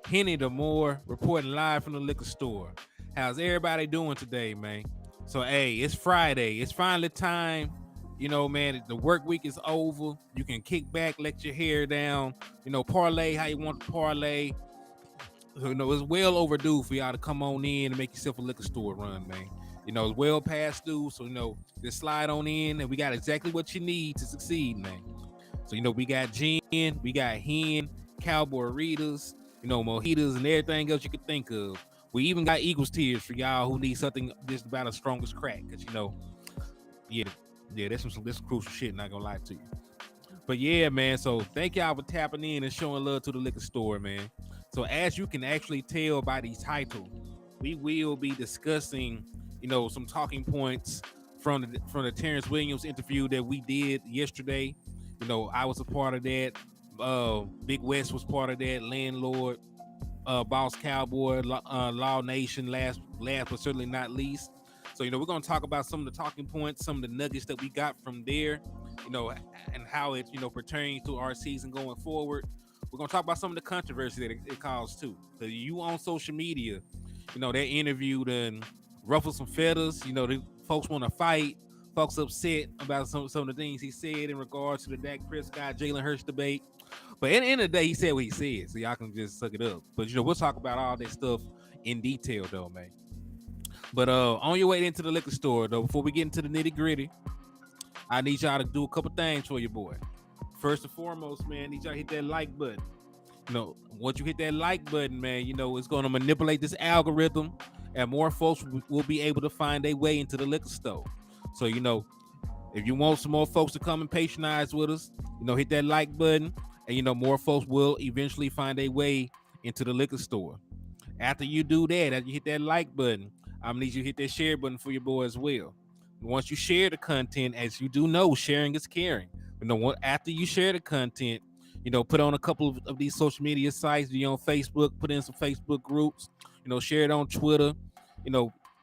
Hennythemoor reporting live from the liquor store. How's everybody doing today, man? So, hey, it's Friday. It's finally time. You know, man, the work week is over. You can kick back, let your hair down, parlay how you want to parlay. So, it's well overdue for y'all to come on in and make yourself a liquor store run, man. It's well past due. So, just slide on in and we got exactly what you need to succeed, man. So, we got gin, we got hen, cowboy readers, mojitos and everything else you could think of. We even got Eagles tears for y'all who need something just about as strong as crack. Because, yeah, that's some crucial shit, not gonna lie to you. But yeah, man, so thank y'all for tapping in and showing love to the liquor store, man. So as you can actually tell by the title, we will be discussing, some talking points from the Terrance Williams interview that we did yesterday. I was a part of that. Big West was part of that. Landlord, Boss Cowboy, Law Nation, last but certainly not least. So, we're going to talk about some of the talking points, some of the nuggets that we got from there, and how it, pertains to our season going forward. We're going to talk about some of the controversy that it caused too. So you on social media, they interviewed and ruffled some feathers. The folks want to fight. Folks upset about some of the things he said in regards to the Dak Prescott, Jalen Hurts debate. But at the end of the day, he said what he said, so y'all can just suck it up. But, we'll talk about all that stuff in detail, though, man. But on your way into the liquor store, though, before we get into the nitty gritty, I need y'all to do a couple things for your boy. First and foremost, man, I need y'all to hit that like button. Once you hit that like button, man, it's going to manipulate this algorithm, and more folks will be able to find their way into the liquor store. So, if you want some more folks to come and patronize with us, hit that like button, and, more folks will eventually find their way into the liquor store. After you do that, after you hit that like button, I'm gonna need you to hit that share button for your boy as well. Once you share the content, as you do know, sharing is caring. After you share the content, put on a couple of these social media sites. Be on Facebook, put in some Facebook groups. Share it on Twitter.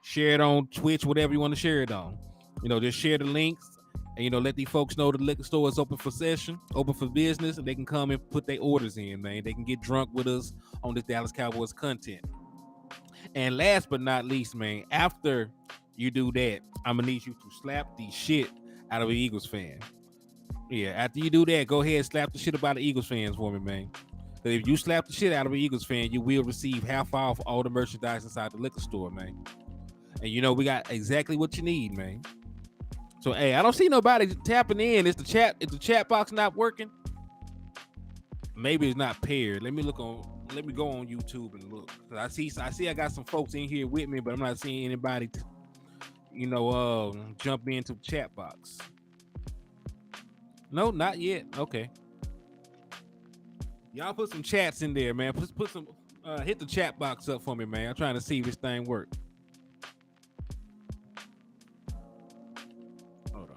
Share it on Twitch, whatever you want to share it on. Just share the links and let these folks know the liquor store is open for session, open for business, and they can come and put their orders in, man. They can get drunk with us on this Dallas Cowboys content. And last but not least, man, after you do that, I'm gonna need you to slap the shit out of an Eagles fan. Yeah, after you do that, go ahead and slap the shit about the Eagles fans for me, man. Because if you slap the shit out of an Eagles fan, you will receive half off all the merchandise inside the liquor store, man. And we got exactly what you need, man. So hey, I don't see nobody tapping in. Is the chat box not working? Maybe it's not paired. Let me go on YouTube and look. I see I got some folks in here with me, but I'm not seeing anybody jump into the chat box. No, not yet. Okay. Y'all put some chats in there, man. Put some hit the chat box up for me, man. I'm trying to see if this thing works. Hold on.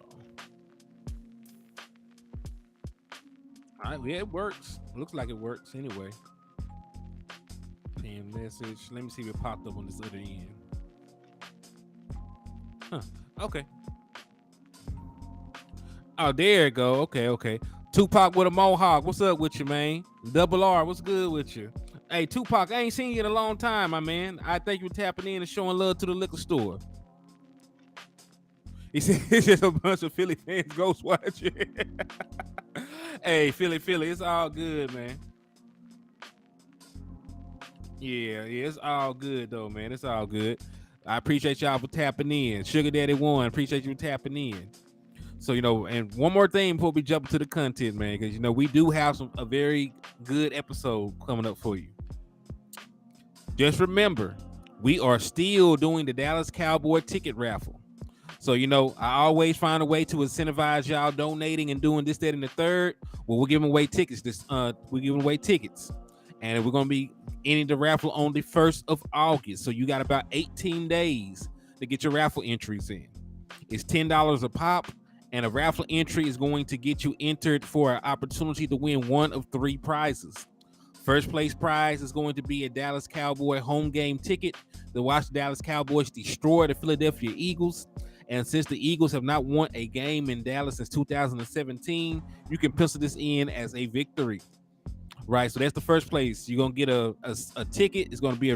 All right, yeah, it works. Looks like it works anyway. Pin message. Let me see if it popped up on this other end. Huh. Okay. Oh, there it go. Okay. Tupac with a mohawk. What's up with you, man? Double R, what's good with you? Hey, Tupac, I ain't seen you in a long time, my man. I thank you for tapping in and showing love to the liquor store. He said it's just a bunch of Philly fans ghost watching. Hey, Philly, it's all good, man. Yeah, it's all good though, man. It's all good. I appreciate y'all for tapping in. Sugar Daddy 1, appreciate you tapping in. So, and one more thing before we jump into the content, man, because, we do have a very good episode coming up for you. Just remember, we are still doing the Dallas Cowboy ticket raffle. So, I always find a way to incentivize y'all donating and doing this, that, and the third. Well, we're giving away tickets. We're giving away tickets. And we're going to be ending the raffle on the 1st of August. So you got about 18 days to get your raffle entries in. It's $10 a pop. And a raffle entry is going to get you entered for an opportunity to win one of 3 prizes. First place prize is going to be a Dallas Cowboy home game ticket to watch the Dallas Cowboys destroy the Philadelphia Eagles. And since the Eagles have not won a game in Dallas since 2017, you can pencil this in as a victory. right? So that's the first place. You're gonna get a ticket. It's gonna be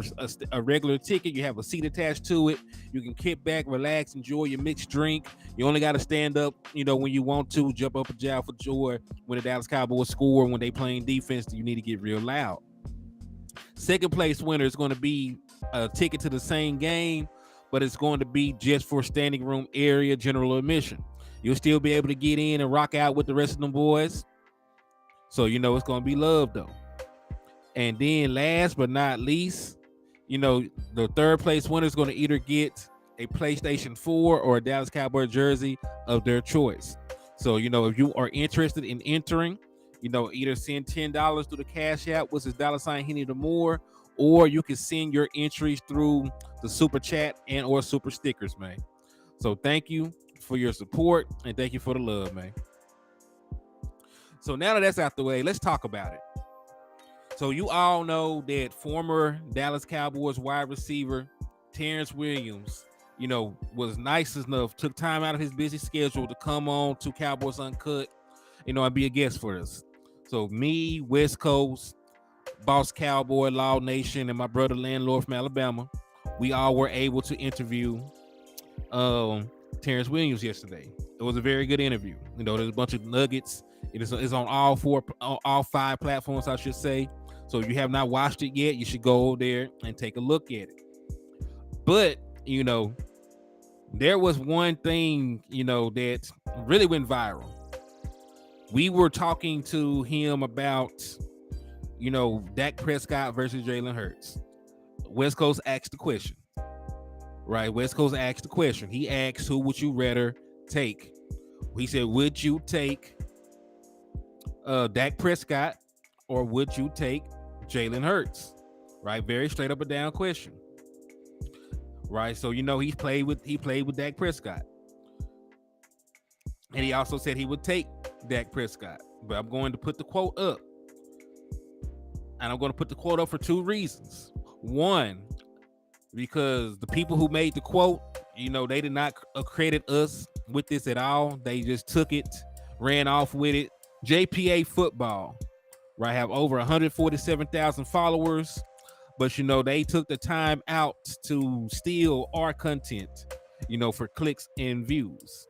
a regular ticket. You have a seat attached to it. You can kick back, relax, enjoy your mixed drink. You only got to stand up, when you want to, jump up and shout for joy when the Dallas Cowboys score. When they playing defense, you need to get real loud. Second place winner is going to be a ticket to the same game, but it's going to be just for standing room area general admission. You'll still be able to get in and rock out with the rest of them boys. So it's going to be love though. And then last but not least, the third place winner is going to either get a PlayStation 4 or a Dallas Cowboy jersey of their choice. So, if you are interested in entering, either send $10 through the Cash App, which is $Hennythemoor, or you can send your entries through the Super Chat and or Super Stickers, man. So thank you for your support and thank you for the love, man. So now that that's out the way, let's talk about it. So you all know that former Dallas Cowboys wide receiver Terrance Williams, was nice enough, took time out of his busy schedule to come on to Cowboys Uncut, and be a guest for us. So me, West Coast, Boss Cowboy, Law Nation, and my brother Landlord from Alabama, we all were able to interview Terrance Williams yesterday. It was a very good interview. There's a bunch of nuggets. It's on all 5 platforms, I should say. So if you have not watched it yet, you should go there and take a look at it. But, there was one thing, that really went viral. We were talking to him about, Dak Prescott versus Jalen Hurts. West Coast asked the question, right? West Coast asked the question. He asked, who would you rather take? He said, would you take Dak Prescott or would you take Jalen Hurts? Right? Very straight up and down question. Right? So, he played with Dak Prescott. And he also said he would take Dak Prescott. But I'm going to put the quote up. And I'm going to put the quote up for 2 reasons. One, because the people who made the quote, they did not credit us with this at all. They just took it, ran off with it. JPA Football, right, have over 147,000 followers. But, they took the time out to steal our content, for clicks and views.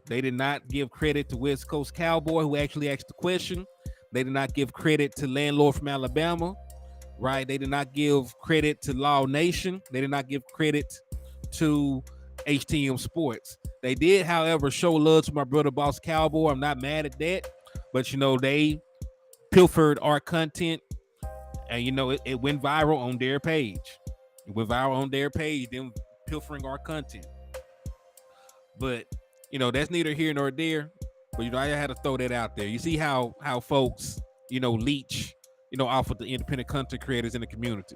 They did not give credit to West Coast Cowboy, who actually asked the question. They did not give credit to Landlord from Alabama, right? They did not give credit to Law Nation. They did not give credit to HTM Sports. They did, however, show love to my brother Boss Cowboy. I'm not mad at that. But, they pilfered our content. And, it went viral on their page. It went viral on their page, them pilfering our content. But, that's neither here nor there. But, I had to throw that out there. You see how folks, leech, off of the independent content creators in the community.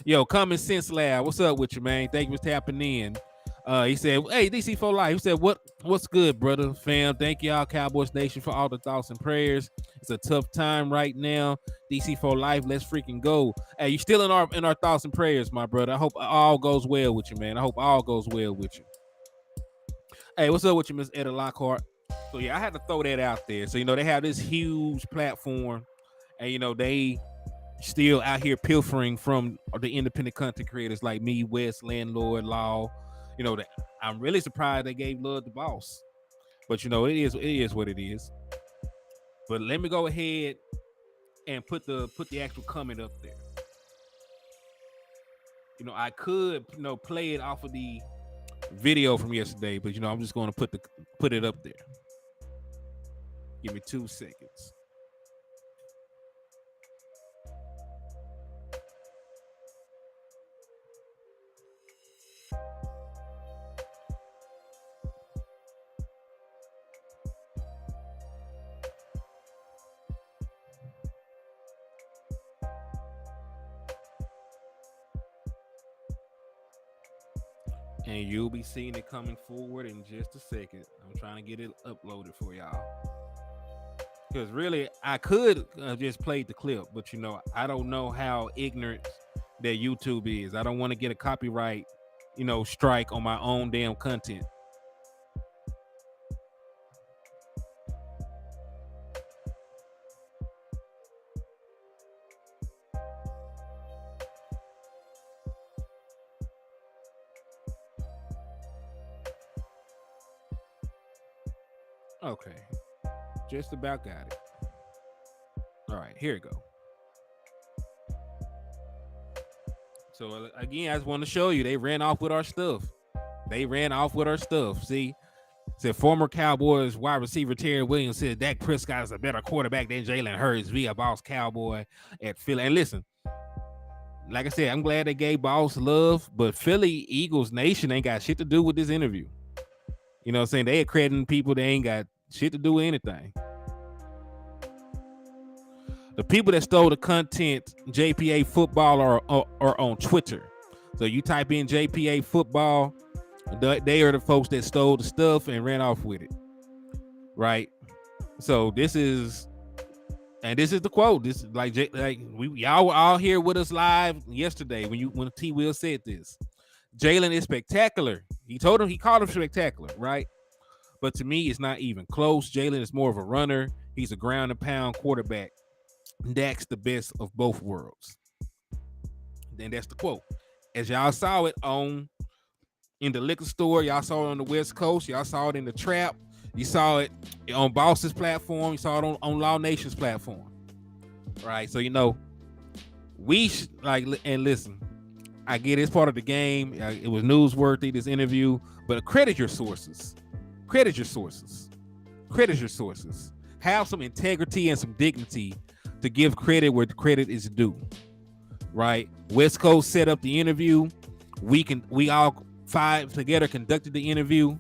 Yo, Common Sense Lab, what's up with you, man? Thank you for tapping in. He said, hey, DC for Life. He said, what's good, brother, fam? Thank y'all, Cowboys Nation, for all the thoughts and prayers. It's a tough time right now. DC for Life, let's freaking go. Hey, you still in our thoughts and prayers, my brother. I hope all goes well with you, man. I hope all goes well with you. Hey, what's up with you, Miss Etta Lockhart? So, yeah, I had to throw that out there. So, they have this huge platform, and, they still out here pilfering from the independent content creators like me, West, Landlord, Law. I'm really surprised they gave love to Boss. But, it is what it is. But let me go ahead and put the actual comment up there. I could, play it off of the video from yesterday, but I'm just going to put it up there. Give me 2 seconds. And you'll be seeing it coming forward in just a second. I'm trying to get it uploaded for y'all. Because really, I could just play the clip, but I don't know how ignorant that YouTube is. I don't want to get a copyright, strike on my own damn content. Okay, just about got it. All right, here we go. So again, I just want to show you they ran off with our stuff. They ran off with our stuff. See, said former Cowboys wide receiver Terrance Williams said Dak Prescott is a better quarterback than Jalen Hurts via Boss Cowboy at Philly. And listen, like I said, I'm glad they gave Boss love, but Philly Eagles Nation ain't got shit to do with this interview. You know what I'm saying? They accrediting people that ain't got shit to do with anything. The people that stole the content, JPA football, are on Twitter. So you type in JPA football, they are the folks that stole the stuff and ran off with it. Right? So this is the quote. This is like y'all were all here with us live yesterday when T Will said this. Jalen is spectacular. He called him spectacular, right? But to me, it's not even close. Jalen is more of a runner. He's a ground and pound quarterback. Dak's the best of both worlds. Then that's the quote. As y'all saw it in the liquor store, y'all saw it on the West Coast, y'all saw it in the trap, you saw it on Boss's platform, you saw it on Law Nation's platform. Right? So and listen, I get it's part of the game. It was newsworthy, this interview, but credit your sources. Credit your sources. Credit your sources. Have some integrity and some dignity to give credit where the credit is due. Right? West Coast set up the interview. We all five together conducted the interview.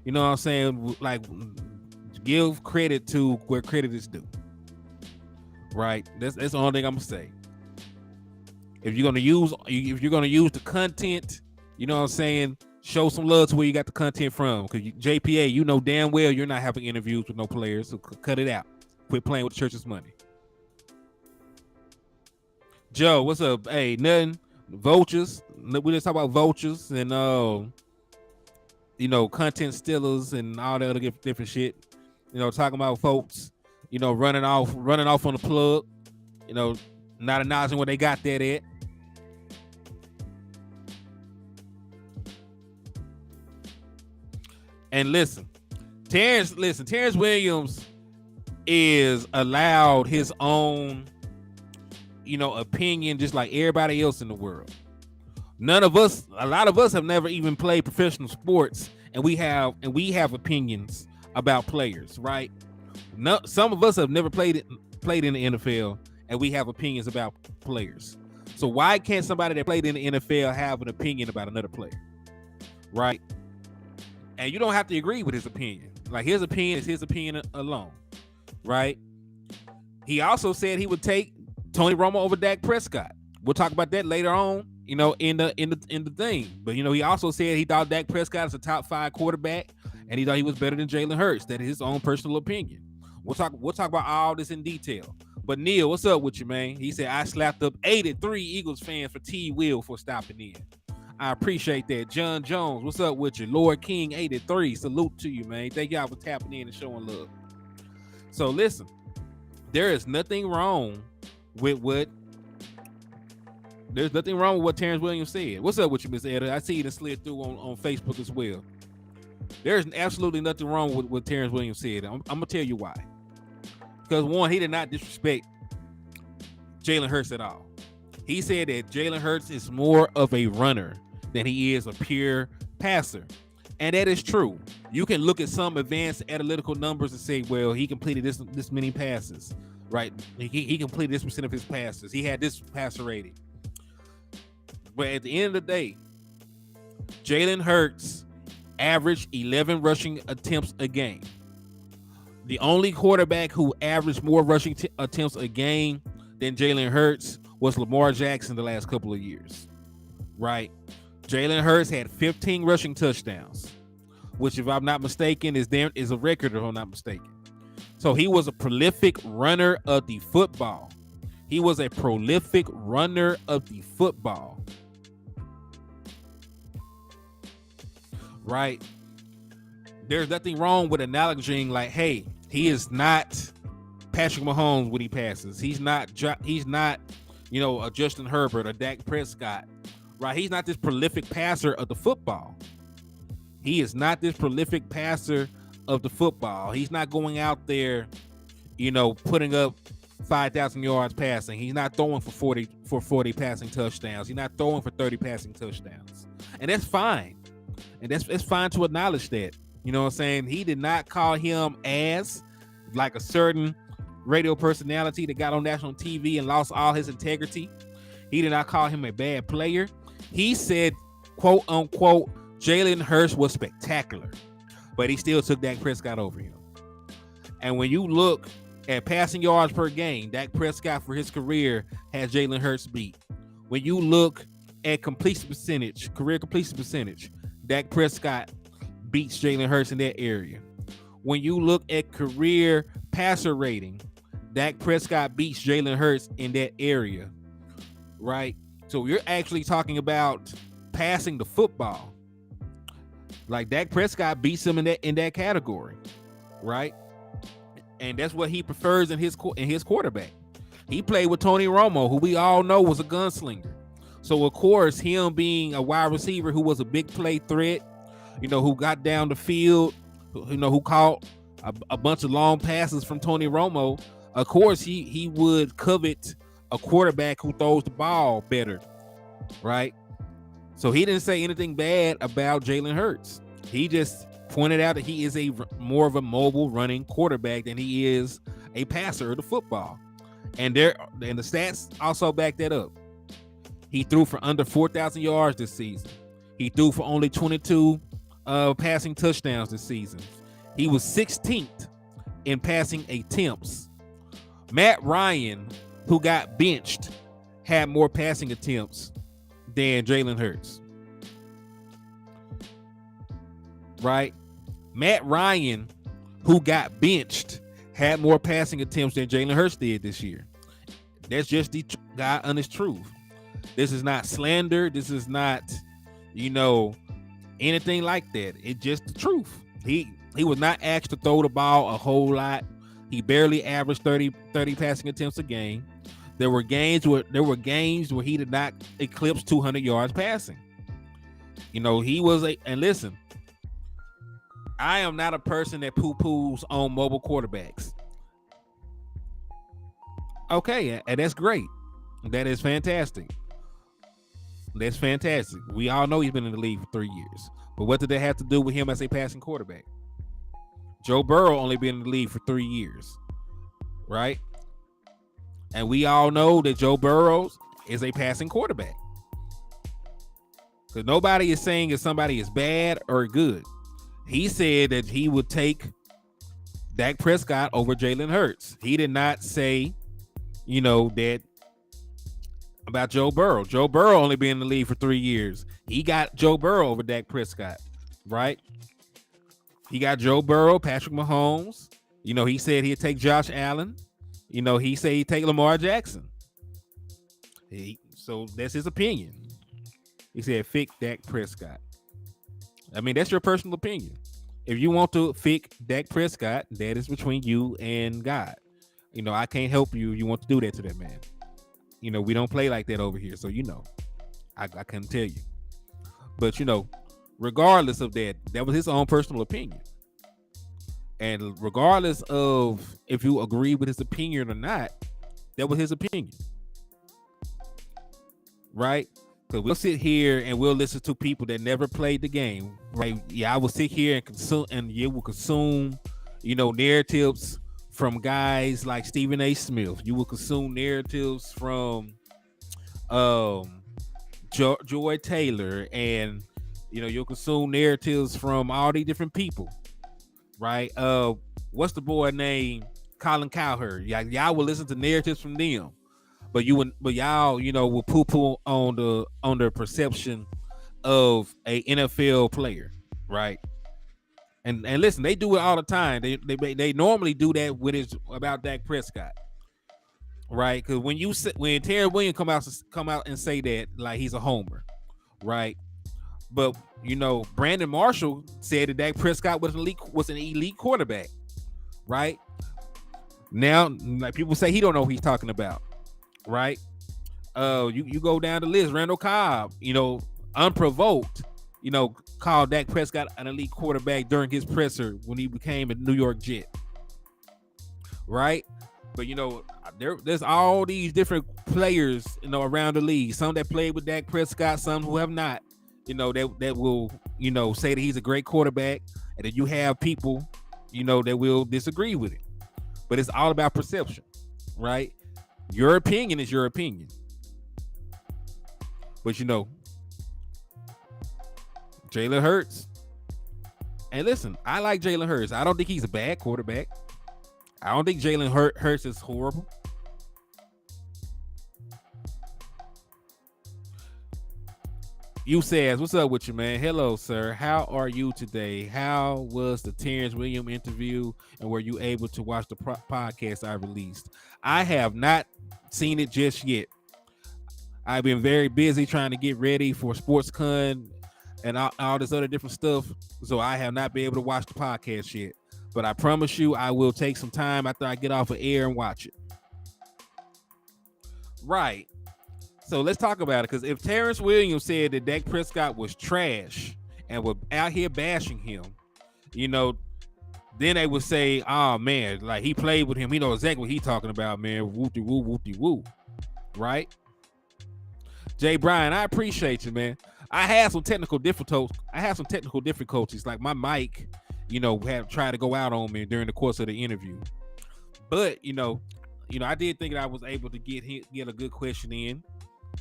You know what I'm saying? Like, give credit to where credit is due. Right? That's the only thing I'm gonna say. If you're gonna use the content, you know what I'm saying, show some love to where you got the content from. Because JPA, you know damn well you're not having interviews with no players, so cut it out. Quit playing with the church's money. Joe, what's up? Hey, nothing. Vultures. We just talk about vultures and content stealers and all that other different shit. Talking about folks, running off on the plug. Not acknowledging where they got that at. And listen, Terrance Williams is allowed his own, opinion, just like everybody else in the world. A lot of us have never even played professional sports, and we have opinions about players, right? Some of us have never played in the NFL, and we have opinions about players. So why can't somebody that played in the NFL have an opinion about another player, right? And you don't have to agree with his opinion. Like, his opinion is his opinion alone, right? He also said he would take Tony Romo over Dak Prescott. We'll talk about that later on, in the thing. But he also said he thought Dak Prescott is a top 5 quarterback, and he thought he was better than Jalen Hurts. That is his own personal opinion. We'll talk about all this in detail. But Neil, what's up with you, man? He said I slapped up 83 Eagles fans for T Will for stopping in. I appreciate that. John Jones, what's up with you? Lord King 83, salute to you, man. Thank y'all for tapping in and showing love. So listen, there is nothing wrong with what Terrance Williams said. What's up with you, Miss Etta? I see you slid through on Facebook as well. There's absolutely nothing wrong with what Terrance Williams said. I'm gonna tell you why. Because one, he did not disrespect Jalen Hurts at all. He said that Jalen Hurts is more of a runner than he is a pure passer. And that is true. You can look at some advanced analytical numbers and say, well, he completed this many passes, right? He completed this percent of his passes. He had this passer rating. But at the end of the day, Jalen Hurts averaged 11 rushing attempts a game. The only quarterback who averaged more rushing attempts a game than Jalen Hurts was Lamar Jackson the last couple of years, right? Jalen Hurts had 15 rushing touchdowns, which, if I'm not mistaken, is a record, if I'm not mistaken. So he was a prolific runner of the football. Right? There's nothing wrong with acknowledging, like, hey, he is not Patrick Mahomes when he passes. He's not a Justin Herbert or Dak Prescott, right? He's not this prolific passer of the football. He is not this prolific passer of the football. He's not going out there, putting up 5,000 yards passing. He's not throwing for 40 passing touchdowns. He's not throwing for 30 passing touchdowns. And that's fine. And it's fine to acknowledge that. You know what I'm saying? He did not call him as like a certain radio personality that got on national TV and lost all his integrity. He did not call him a bad player. He said, quote unquote, Jalen Hurts was spectacular, but he still took Dak Prescott over him. And when you look at passing yards per game, Dak Prescott for his career has Jalen Hurts beat. When you look at completion percentage, career completion percentage, Dak Prescott beats Jalen Hurts in that area. When you look at career passer rating, Dak Prescott beats Jalen Hurts in that area, right? So you're actually talking about passing the football. Like Dak Prescott beats him in that category, right? And that's what he prefers in his quarterback. He played with Tony Romo, who we all know was a gunslinger. So of course, him being a wide receiver who was a big play threat, who got down the field, who caught a bunch of long passes from Tony Romo. Of course, he would covet a quarterback who throws the ball better, right? So he didn't say anything bad about Jalen Hurts. He just pointed out that he is more of a mobile running quarterback than he is a passer of the football. And the stats also back that up. He threw for under 4,000 yards this season. He threw for only 22 passing touchdowns this season. He was 16th in passing attempts. Matt Ryan, who got benched, had more passing attempts than Jalen Hurts. Right? Matt Ryan, who got benched, had more passing attempts than Jalen Hurts did this year. That's just the God honest truth. This is not slander. This is not, anything like that. It's just the truth. He was not asked to throw the ball a whole lot. He barely averaged 30 passing attempts a game. There were games where he did not eclipse 200 yards passing. He was and listen, I am not a person that poo-poos on mobile quarterbacks. Okay, and that's great. That is fantastic. That's fantastic. We all know he's been in the league for 3 years. But what did that have to do with him as a passing quarterback? Joe Burrow only been in the league for 3 years, right? And we all know that Joe Burrow is a passing quarterback. Because nobody is saying if somebody is bad or good. He said that he would take Dak Prescott over Jalen Hurts. He did not say, that about Joe Burrow. Joe Burrow only been in the league for 3 years. He got Joe Burrow over Dak Prescott, right? He got Joe Burrow, Patrick Mahomes. He said he'd take Josh Allen. He said he'd take Lamar Jackson. So that's his opinion. He said, "Fick Dak Prescott." I mean, that's your personal opinion. If you want to fick Dak Prescott, that is between you and God. I can't help you if you want to do that to that man. We don't play like that over here. So, I couldn't tell you. But, regardless of that, that was his own personal opinion. And regardless of if you agree with his opinion or not, that was his opinion. Right? Because we'll sit here and we'll listen to people that never played the game. Right? Yeah, I will sit here and consume, and you will consume, narratives from guys like Stephen A. Smith. You will consume narratives from Joy Taylor, and you'll consume narratives from all these different people, right? What's the boy named Colin Cowherd? Y'all will listen to narratives from them, but y'all will poo-poo on the perception of a NFL player, right? And listen, they do it all the time. They normally do that about Dak Prescott, right? Because when Terrance Williams come out and say that, like, he's a homer, right? But Brandon Marshall said that Dak Prescott was an elite quarterback, right? Now, like, people say he don't know what he's talking about, right? You go down the list. Randall Cobb, unprovoked, called Dak Prescott an elite quarterback during his presser when he became a New York Jet, right? But there's all these different players, around the league. Some that played with Dak Prescott, some who have not. That will, say that he's a great quarterback, and then you have people, that will disagree with it. But it's all about perception, right? Your opinion is your opinion. But Jalen Hurts. And listen, I like Jalen Hurts. I don't think he's a bad quarterback. I don't think Jalen Hurts is horrible. You says, what's up with you, man? Hello, sir. How are you today? How was the Terrance Williams interview, and were you able to watch the podcast I released? I have not seen it just yet. I've been very busy trying to get ready for SportsCon and all this other different stuff, so I have not been able to watch the podcast yet. But I promise you, I will take some time after I get off of air and watch it. Right. So let's talk about it, because if Terrance Williams said that Dak Prescott was trash and were out here bashing him, then they would say, oh, man, like he played with him. He knows exactly what he's talking about, man. Whoop-de-woo, whoop-de-woo. Right? Jay Bryan, I appreciate you, man. I had some technical difficulties. Like my mic, have tried to go out on me during the course of the interview. But, I did think that I was able to get a good question in,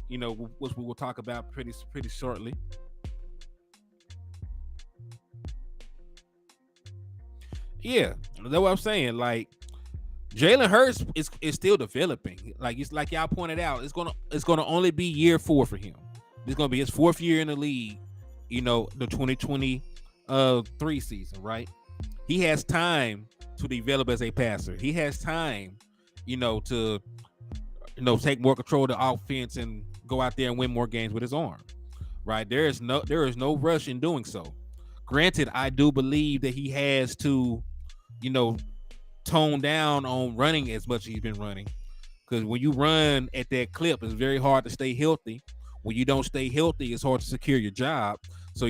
which we will talk about pretty shortly. Yeah, that's what I'm saying. Like, Jalen Hurts is still developing. Like, it's like y'all pointed out, it's gonna only be year 4 for him. This is gonna be his 4th year in the league. The 2023 season, right? He has time to develop as a passer. He has time, to take more control of the offense and go out there and win more games with his arm. Right? There is no rush in doing so. Granted, I do believe that he has to, tone down on running as much as he's been running. Because when you run at that clip, it's very hard to stay healthy. When you don't stay healthy, it's hard to secure your job. So,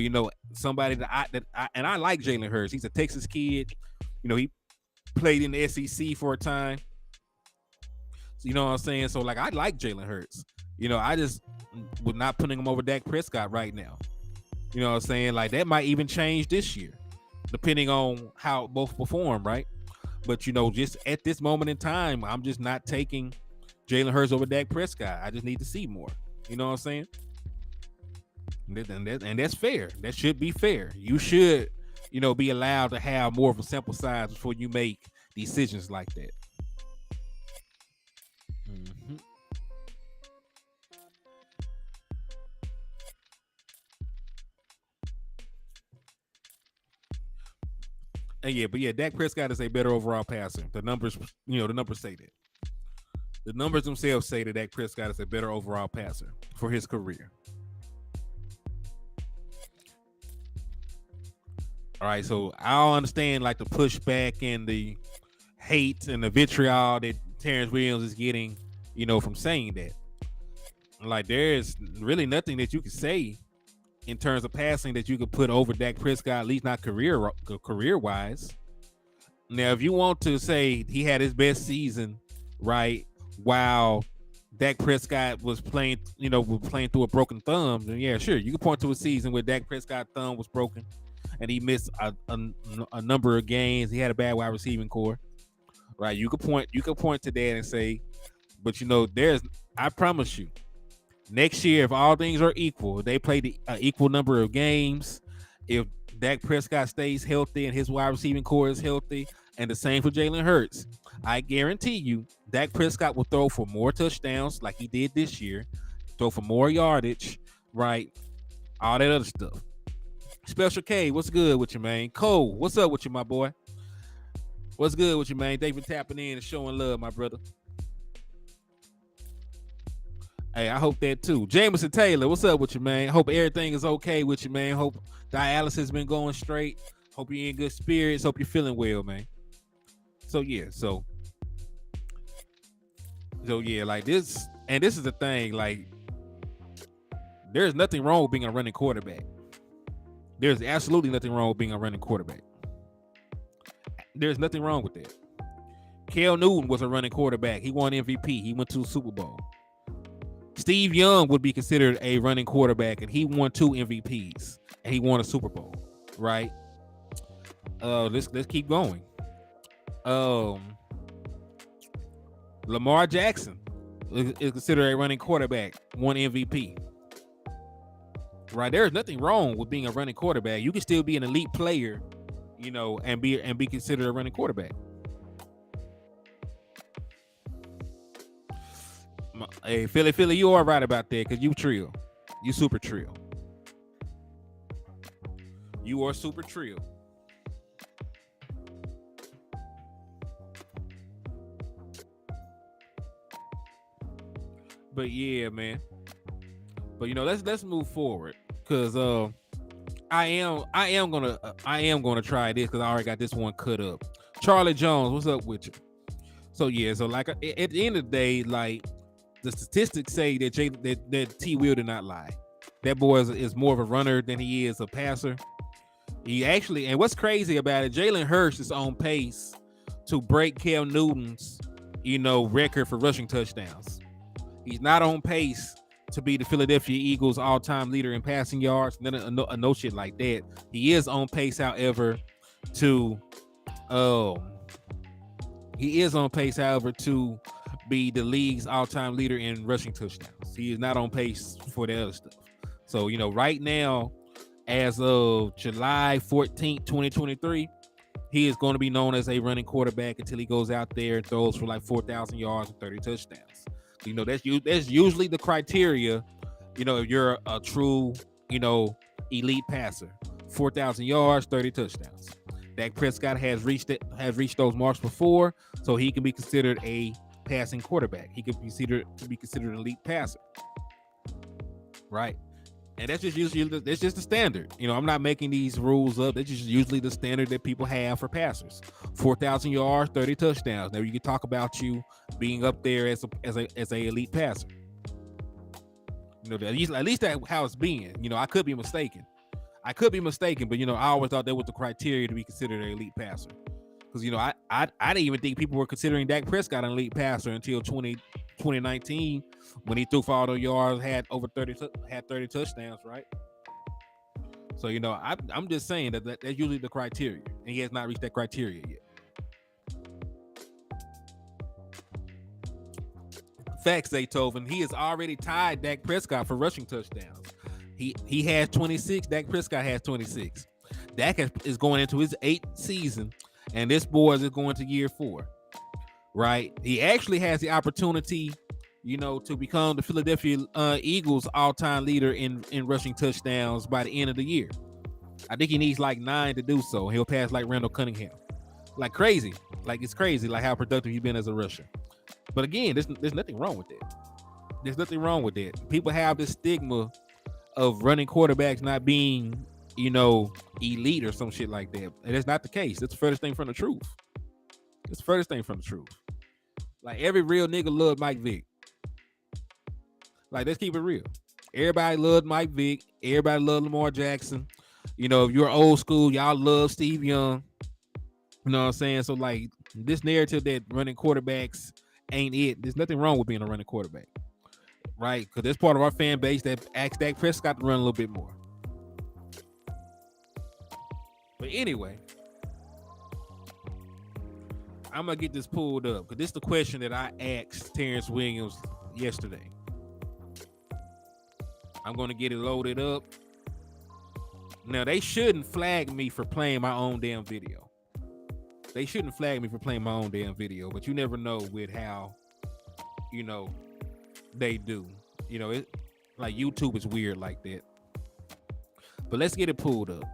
somebody that I like Jalen Hurts. He's a Texas kid. He played in the SEC for a time. So, you know what I'm saying? So, like, I like Jalen Hurts. I just would not putting him over Dak Prescott right now. You know what I'm saying? Like, that might even change this year, depending on how both perform, right? But, just at this moment in time, I'm just not taking Jalen Hurts over Dak Prescott. I just need to see more. You know what I'm saying? And that's fair. That should be fair. You should, be allowed to have more of a sample size before you make decisions like that. Mm-hmm. And Dak Prescott is a better overall passer. The numbers say that. The numbers themselves say that Dak Prescott is a better overall passer for his career. All right, so I understand like the pushback and the hate and the vitriol that Terrance Williams is getting, from saying that. Like, there's really nothing that you can say in terms of passing that you could put over Dak Prescott, at least not career-wise. Now, if you want to say he had his best season, right, while Dak Prescott was playing through a broken thumb, then yeah, sure, you can point to a season where Dak Prescott's thumb was broken and he missed a number of games. He had a bad wide receiving core, right? You could point to that and say, but I promise you, next year, if all things are equal, they play the equal number of games. If Dak Prescott stays healthy and his wide receiving core is healthy, and the same for Jalen Hurts, I guarantee you, Dak Prescott will throw for more touchdowns like he did this year, throw for more yardage, right? All that other stuff. Special K, what's good with you, man? Cole, what's up with you, my boy? What's good with you, man? Thank you for tapping in and showing love, my brother. Hey, I hope that too. Jameson Taylor, what's up with you, man? Hope everything is okay with you, man. Hope dialysis has been going straight. Hope you're in good spirits. Hope you're feeling well, man. So yeah, like this, and this is the thing, like, there's nothing wrong with being a running quarterback. There's absolutely nothing wrong with being a running quarterback. There's nothing wrong with that. Cam Newton was a running quarterback. He won MVP. He went to the Super Bowl. Steve Young would be considered a running quarterback, and he won 2 MVPs, and he won a Super Bowl, right? Let's keep going. Lamar Jackson is considered a running quarterback, won MVP. Right, there's nothing wrong with being a running quarterback. You can still be an elite player, you know, and be considered a running quarterback. Hey, Philly, you are right about that because you trill. You super trill. You are super trill. But yeah, man. But you know, let's move forward because I am gonna try this because I already got this one cut up. Charlie Jones, what's up with you? So yeah, so like at the end of the day, like the statistics say that T. Will did not lie. That boy is more of a runner than he is a passer. He actually, and what's crazy about it, Jalen Hurts is on pace to break Cam Newton's, you know, record for rushing touchdowns. He's not on pace to be the Philadelphia Eagles all-time leader in passing yards. No shit like that. He is on pace, however, to be the league's all-time leader in rushing touchdowns. He is not on pace for the other stuff. So, you know, right now, as of July 14th, 2023, he is going to be known as a running quarterback until he goes out there and throws for like 4,000 yards and 30 touchdowns. You know, that's usually the criteria, you know, if you're a true, you know, elite passer. 4,000 yards, 30 touchdowns. Dak Prescott has reached those marks before, so he can be considered a passing quarterback. He could be considered an elite passer. Right? And that's just the standard. You know, I'm not making these rules up. That's just usually the standard that people have for passers. 4,000 yards, 30 touchdowns. Now you can talk about you being up there as a elite passer. You know, at least that's how it's been. You know, I could be mistaken, but you know, I always thought that was the criteria to be considered an elite passer. Because you know, I didn't even think people were considering Dak Prescott an elite passer until 2019 when he threw for all those yards, had 30 touchdowns, right? So you know, I'm just saying that's usually the criteria, and he has not reached that criteria yet. Facts, Zaytoven. He has already tied Dak Prescott for rushing touchdowns. He has 26. Dak Prescott has 26. Dak is going into his 8th season, and this boy is going to year 4. Right? He actually has the opportunity, you know, to become the Philadelphia Eagles all-time leader in rushing touchdowns by the end of the year. I think he needs like 9 to do so. He'll pass like Randall Cunningham. Like crazy. Like it's crazy like how productive he's been as a rusher. But again, there's nothing wrong with that. There's nothing wrong with that. People have this stigma of running quarterbacks not being, you know, elite or some shit like that. And that's not the case. That's the furthest thing from the truth. It's the furthest thing from the truth. Like every real nigga loved Mike Vick. Like, let's keep it real. Everybody loved Mike Vick. Everybody loved Lamar Jackson. You know, if you're old school, y'all love Steve Young. You know what I'm saying? So, like, this narrative that running quarterbacks ain't it. There's nothing wrong with being a running quarterback. Right? Because there's part of our fan base that asks Dak Prescott to run a little bit more. But anyway, I'm going to get this pulled up because this is the question that I asked Terrance Williams yesterday. I'm going to get it loaded up. Now, they shouldn't flag me for playing my own damn video. They shouldn't flag me for playing my own damn video, but you never know with how, you know, they do. You know, it like YouTube is weird like that. But let's get it pulled up.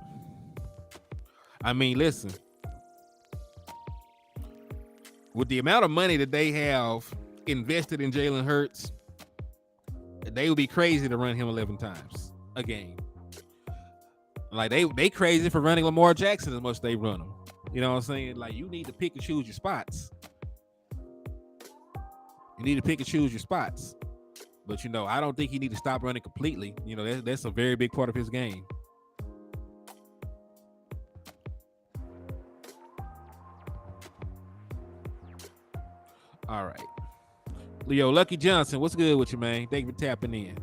I mean, listen. With the amount of money that they have invested in Jalen Hurts, they would be crazy to run him 11 times a game. Like they crazy for running Lamar Jackson as much as they run him. You know what I'm saying? Like, you need to pick and choose your spots. You need to pick and choose your spots. But, you know, I don't think he need to stop running completely. You know, that's a very big part of his game. All right. Leo, Lucky Johnson, what's good with you, man? Thank you for tapping in.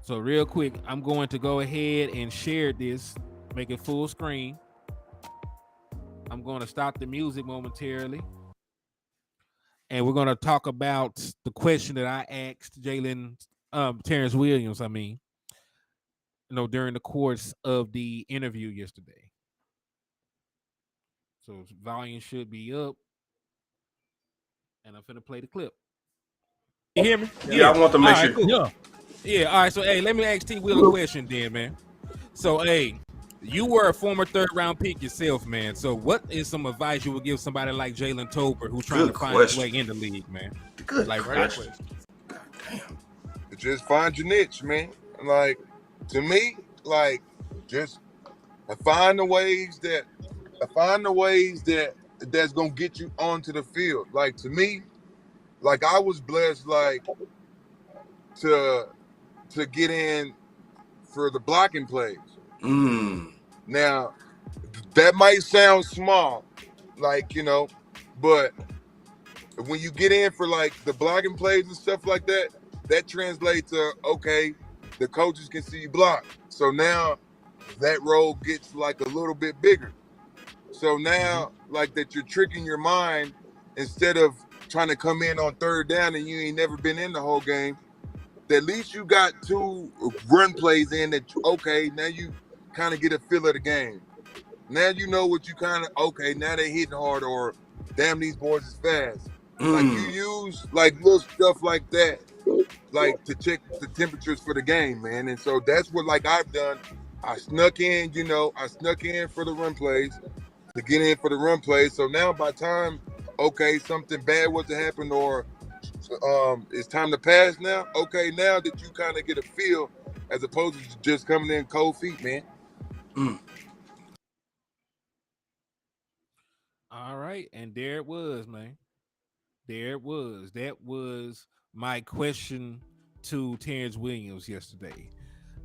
So real quick, I'm going to go ahead and share this, make it full screen. I'm going to stop the music momentarily. And we're going to talk about the question that I asked Terrance Williams, during the course of the interview yesterday. So volume should be up. And I'm finna play the clip. You hear me? Yeah, I want to make sure. Cool. Yeah, all right. So, hey, let me ask T. Will a question then, man. So, hey, you were a former third-round pick yourself, man. So, what is some advice you would give somebody like Jalen Tolbert who's trying to find his way in the league, man? Good question. God damn. Just find your niche, man. Like, to me, like, just find the ways that's gonna get you onto the field. Like, to me, like, I was blessed, like, to get in for the blocking plays. Now, that might sound small, like, but when you get in for, like, the blocking plays and stuff like that, that translates to, okay, the coaches can see you block. So now that role gets, like, a little bit bigger. So now, like, that you're tricking your mind instead of trying to come in on third down and you ain't never been in the whole game. At least you got 2 run plays in that, okay, now you kind of get a feel of the game. Now you know what you kind of, okay, now they hitting hard, or damn, these boys is fast. Like, you use, like, little stuff like that, like, to check the temperatures for the game, man. And so that's what, like, I've done. I snuck in for the run plays, to get in for the run plays. So now by the time, okay, something bad was to happen, or it's time to pass now, okay, now that you kind of get a feel, as opposed to just coming in cold feet, man. All right, and there it was, man. There it was. That was my question to Terrance Williams yesterday.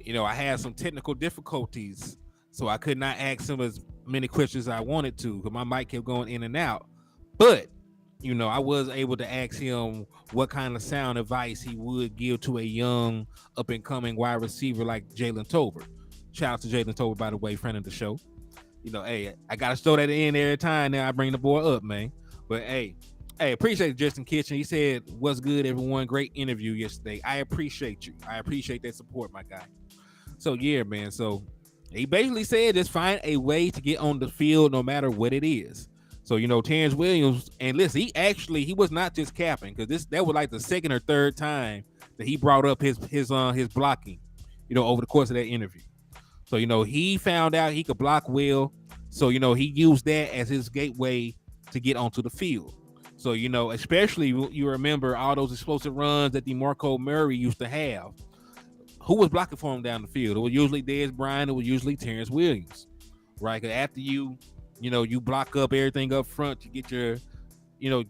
I had some technical difficulties, so I could not ask him as many questions as I wanted to because my mic kept going in and out. But, I was able to ask him what kind of sound advice he would give to a young, up-and-coming wide receiver like Jalen Tolbert. Shout out to Jalen Tolbert, by the way, friend of the show. Hey, I got to throw that in every time now I bring the boy up, man. But, hey, appreciate it, Justin Kitchen. He said, what's good, everyone? Great interview yesterday. I appreciate you. I appreciate that support, my guy. So, yeah, man. So, he basically said just find a way to get on the field no matter what it is. So, Terrance Williams, and listen, he was not just capping, because that was like the second or third time that he brought up his blocking, over the course of that interview. So, he found out he could block well. So, he used that as his gateway to get onto the field. So, especially you remember all those explosive runs that DeMarco Murray used to have. Who was blocking for him down the field? It was usually Dez Bryant. It was usually Terrance Williams, right? Because after you block up everything up front, you get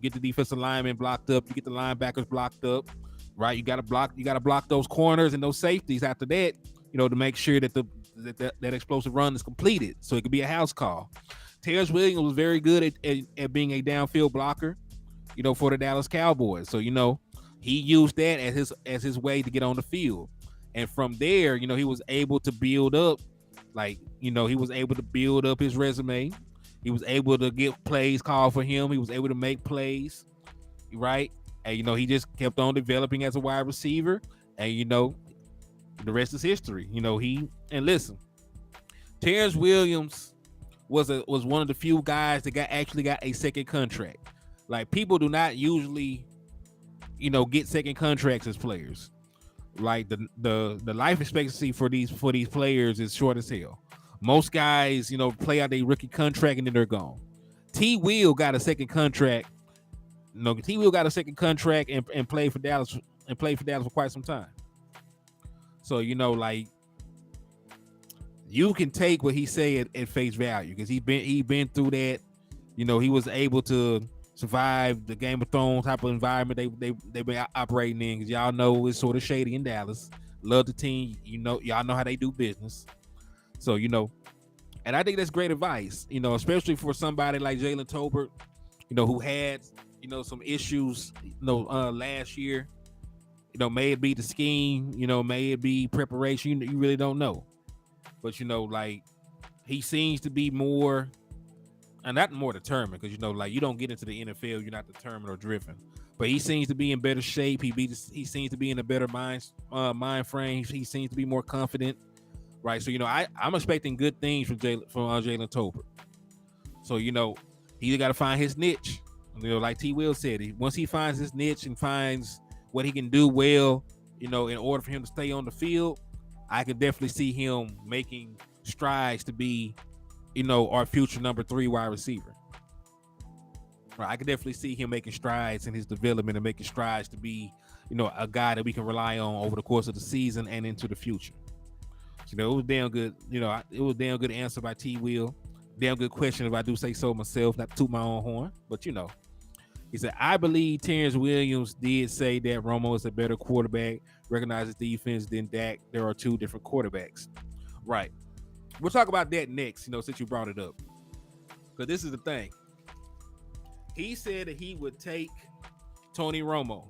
get the defensive linemen blocked up. You get the linebackers blocked up, right? You got to block those corners and those safeties after that, to make sure that that explosive run is completed, so it could be a house call. Terrance Williams was very good at being a downfield blocker, for the Dallas Cowboys. So, he used that as his way to get on the field. And from there, he was able to build up, his resume. He was able to get plays called for him. He was able to make plays, right? And, he just kept on developing as a wide receiver. And, the rest is history. And listen, Terrance Williams was one of the few guys that actually got a second contract. Like, people do not usually, get second contracts as players. Like, the life expectancy for these players is short as hell. Most guys, play out their rookie contract and then they're gone. T. Will got a second contract. T. Will got a second contract and played for Dallas for quite some time. So, like, you can take what he said at face value because he been through that. He was able to survive the Game of Thrones type of environment they been operating in, because y'all know it's sort of shady in Dallas. Love the team, y'all know how they do business. So, and I think that's great advice, especially for somebody like Jalen Tolbert, who had, some issues, last year. May it be the scheme, may it be preparation. You really don't know. But, like he seems to be more, and not more determined because, like you don't get into the NFL, you're not determined or driven. But he seems to be in better shape. He seems to be in a better mind frame. He seems to be more confident. Right. So, I'm expecting good things from Jalen Tolbert. So, he either got to find his niche. Like T. Will said, once he finds his niche and finds what he can do well, in order for him to stay on the field, I could definitely see him making strides to be, our future number 3 wide receiver. Right. I could definitely see him making strides in his development and making strides to be, a guy that we can rely on over the course of the season and into the future. So, it was damn good. It was damn good answer by T. Will. Damn good question if I do say so myself, not to toot my own horn, but he said, I believe Terrance Williams did say that Romo is a better quarterback, recognizes defense than Dak. There are 2 different quarterbacks. Right. We'll talk about that next, since you brought it up. Because this is the thing. He said that he would take Tony Romo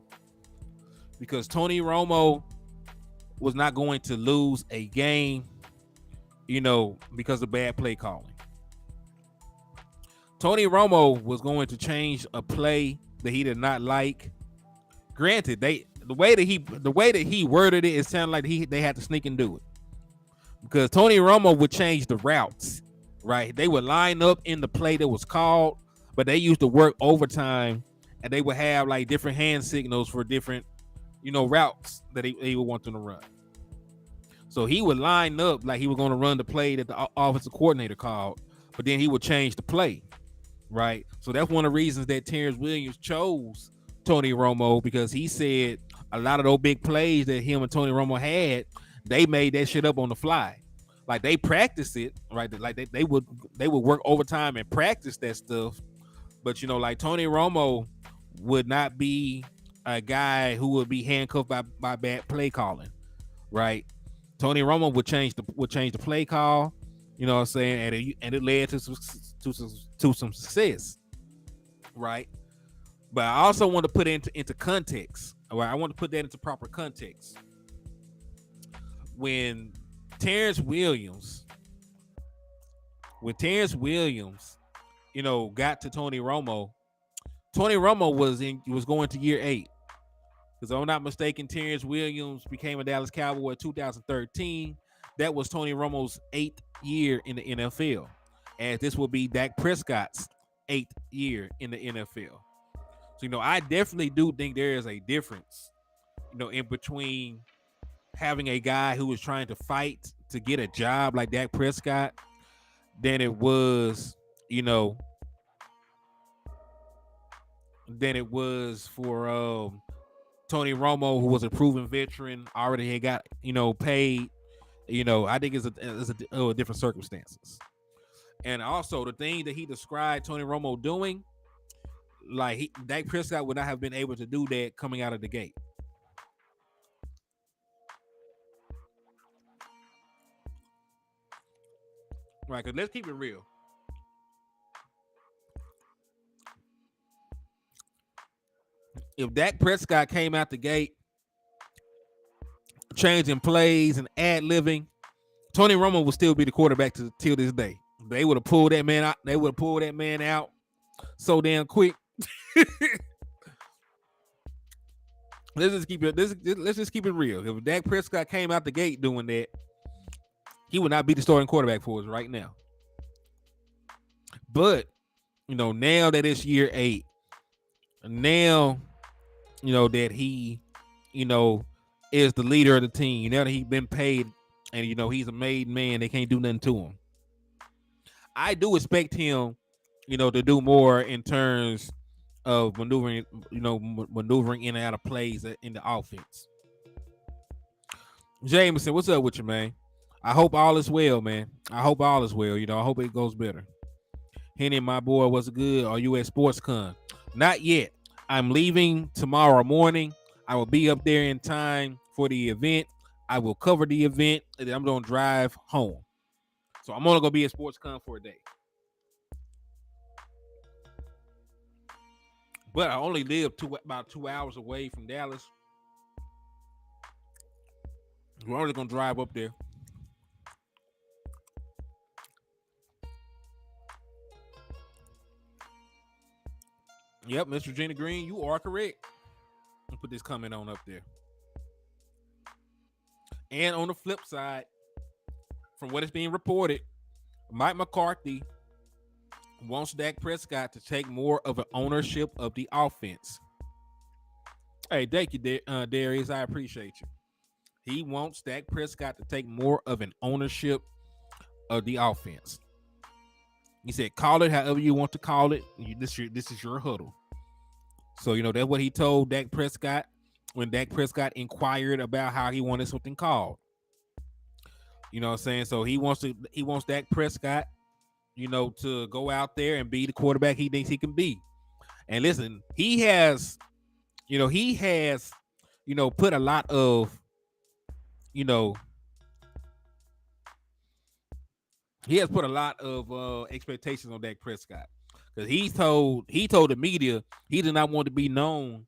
because Tony Romo was not going to lose a game, because of bad play calling. Tony Romo was going to change a play that he did not like. Granted, the way that he worded it, it sounded like they had to sneak and do it. Because Tony Romo would change the routes, right? They would line up in the play that was called, but they used to work overtime, and they would have like different hand signals for different, routes that they would want them to run. So he would line up like he was going to run the play that the offensive coordinator called, but then he would change the play. Right. So that's one of the reasons that Terrance Williams chose Tony Romo, because he said a lot of those big plays that him and Tony Romo had, they made that shit up on the fly. Like they practiced it, right? Like they would work overtime and practice that stuff. But like Tony Romo would not be a guy who would be handcuffed by bad play calling, right? Tony Romo would change the play call, you know what I'm saying, and it led to some success, right? But I also want to put it into context. Right? I want to put that into proper context. When Terrance Williams, got to Tony Romo was going to year 8. Because if I'm not mistaken, Terrance Williams became a Dallas Cowboy in 2013. That was Tony Romo's 8th year in the NFL. As this will be Dak Prescott's 8th year in the NFL. So, I definitely do think there is a difference, in between having a guy who was trying to fight to get a job like Dak Prescott than it was, for Tony Romo, who was a proven veteran, already had got, paid. I think it's a different circumstances. And also the thing that he described Tony Romo doing, like Dak Prescott would not have been able to do that coming out of the gate. Right, because let's keep it real. If Dak Prescott came out the gate changing plays and ad-libbing, Tony Romo would still be the quarterback till this day. They would have pulled that man out. They would have pulled that man out so damn quick. Let's just keep it real. If Dak Prescott came out the gate doing that, he would not be the starting quarterback for us right now. But now that it's year 8, now that he is the leader of the team, now that he's been paid and he's a made man, they can't do nothing to him. I do expect him to do more in terms of maneuvering in and out of plays in the offense. Jameson, what's up with you, man? I hope all is well, man. I hope all is well. I hope it goes better. Henny, my boy, what's good? Are you at SportsCon? Not yet. I'm leaving tomorrow morning. I will be up there in time for the event. I will cover the event, and then I'm going to drive home. So I'm only going to be at SportsCon for a day. But I only live about 2 hours away from Dallas. We're only gonna drive up there. Yep, Miss Regina Green, you are correct. I'll put this comment on up there. And on the flip side, from what is being reported, Mike McCarthy wants Dak Prescott to take more of an ownership of the offense. Hey, thank you, Darius. I appreciate you. He wants Dak Prescott to take more of an ownership of the offense. He said, call it however you want to call it. This is your huddle. So, that's what he told Dak Prescott when Dak Prescott inquired about how he wanted something called. You know what I'm saying? So he wants Dak Prescott, to go out there and be the quarterback he thinks he can be. And listen, he has put a lot of, he has put a lot of expectations on Dak Prescott, because he told the media he did not want to be known,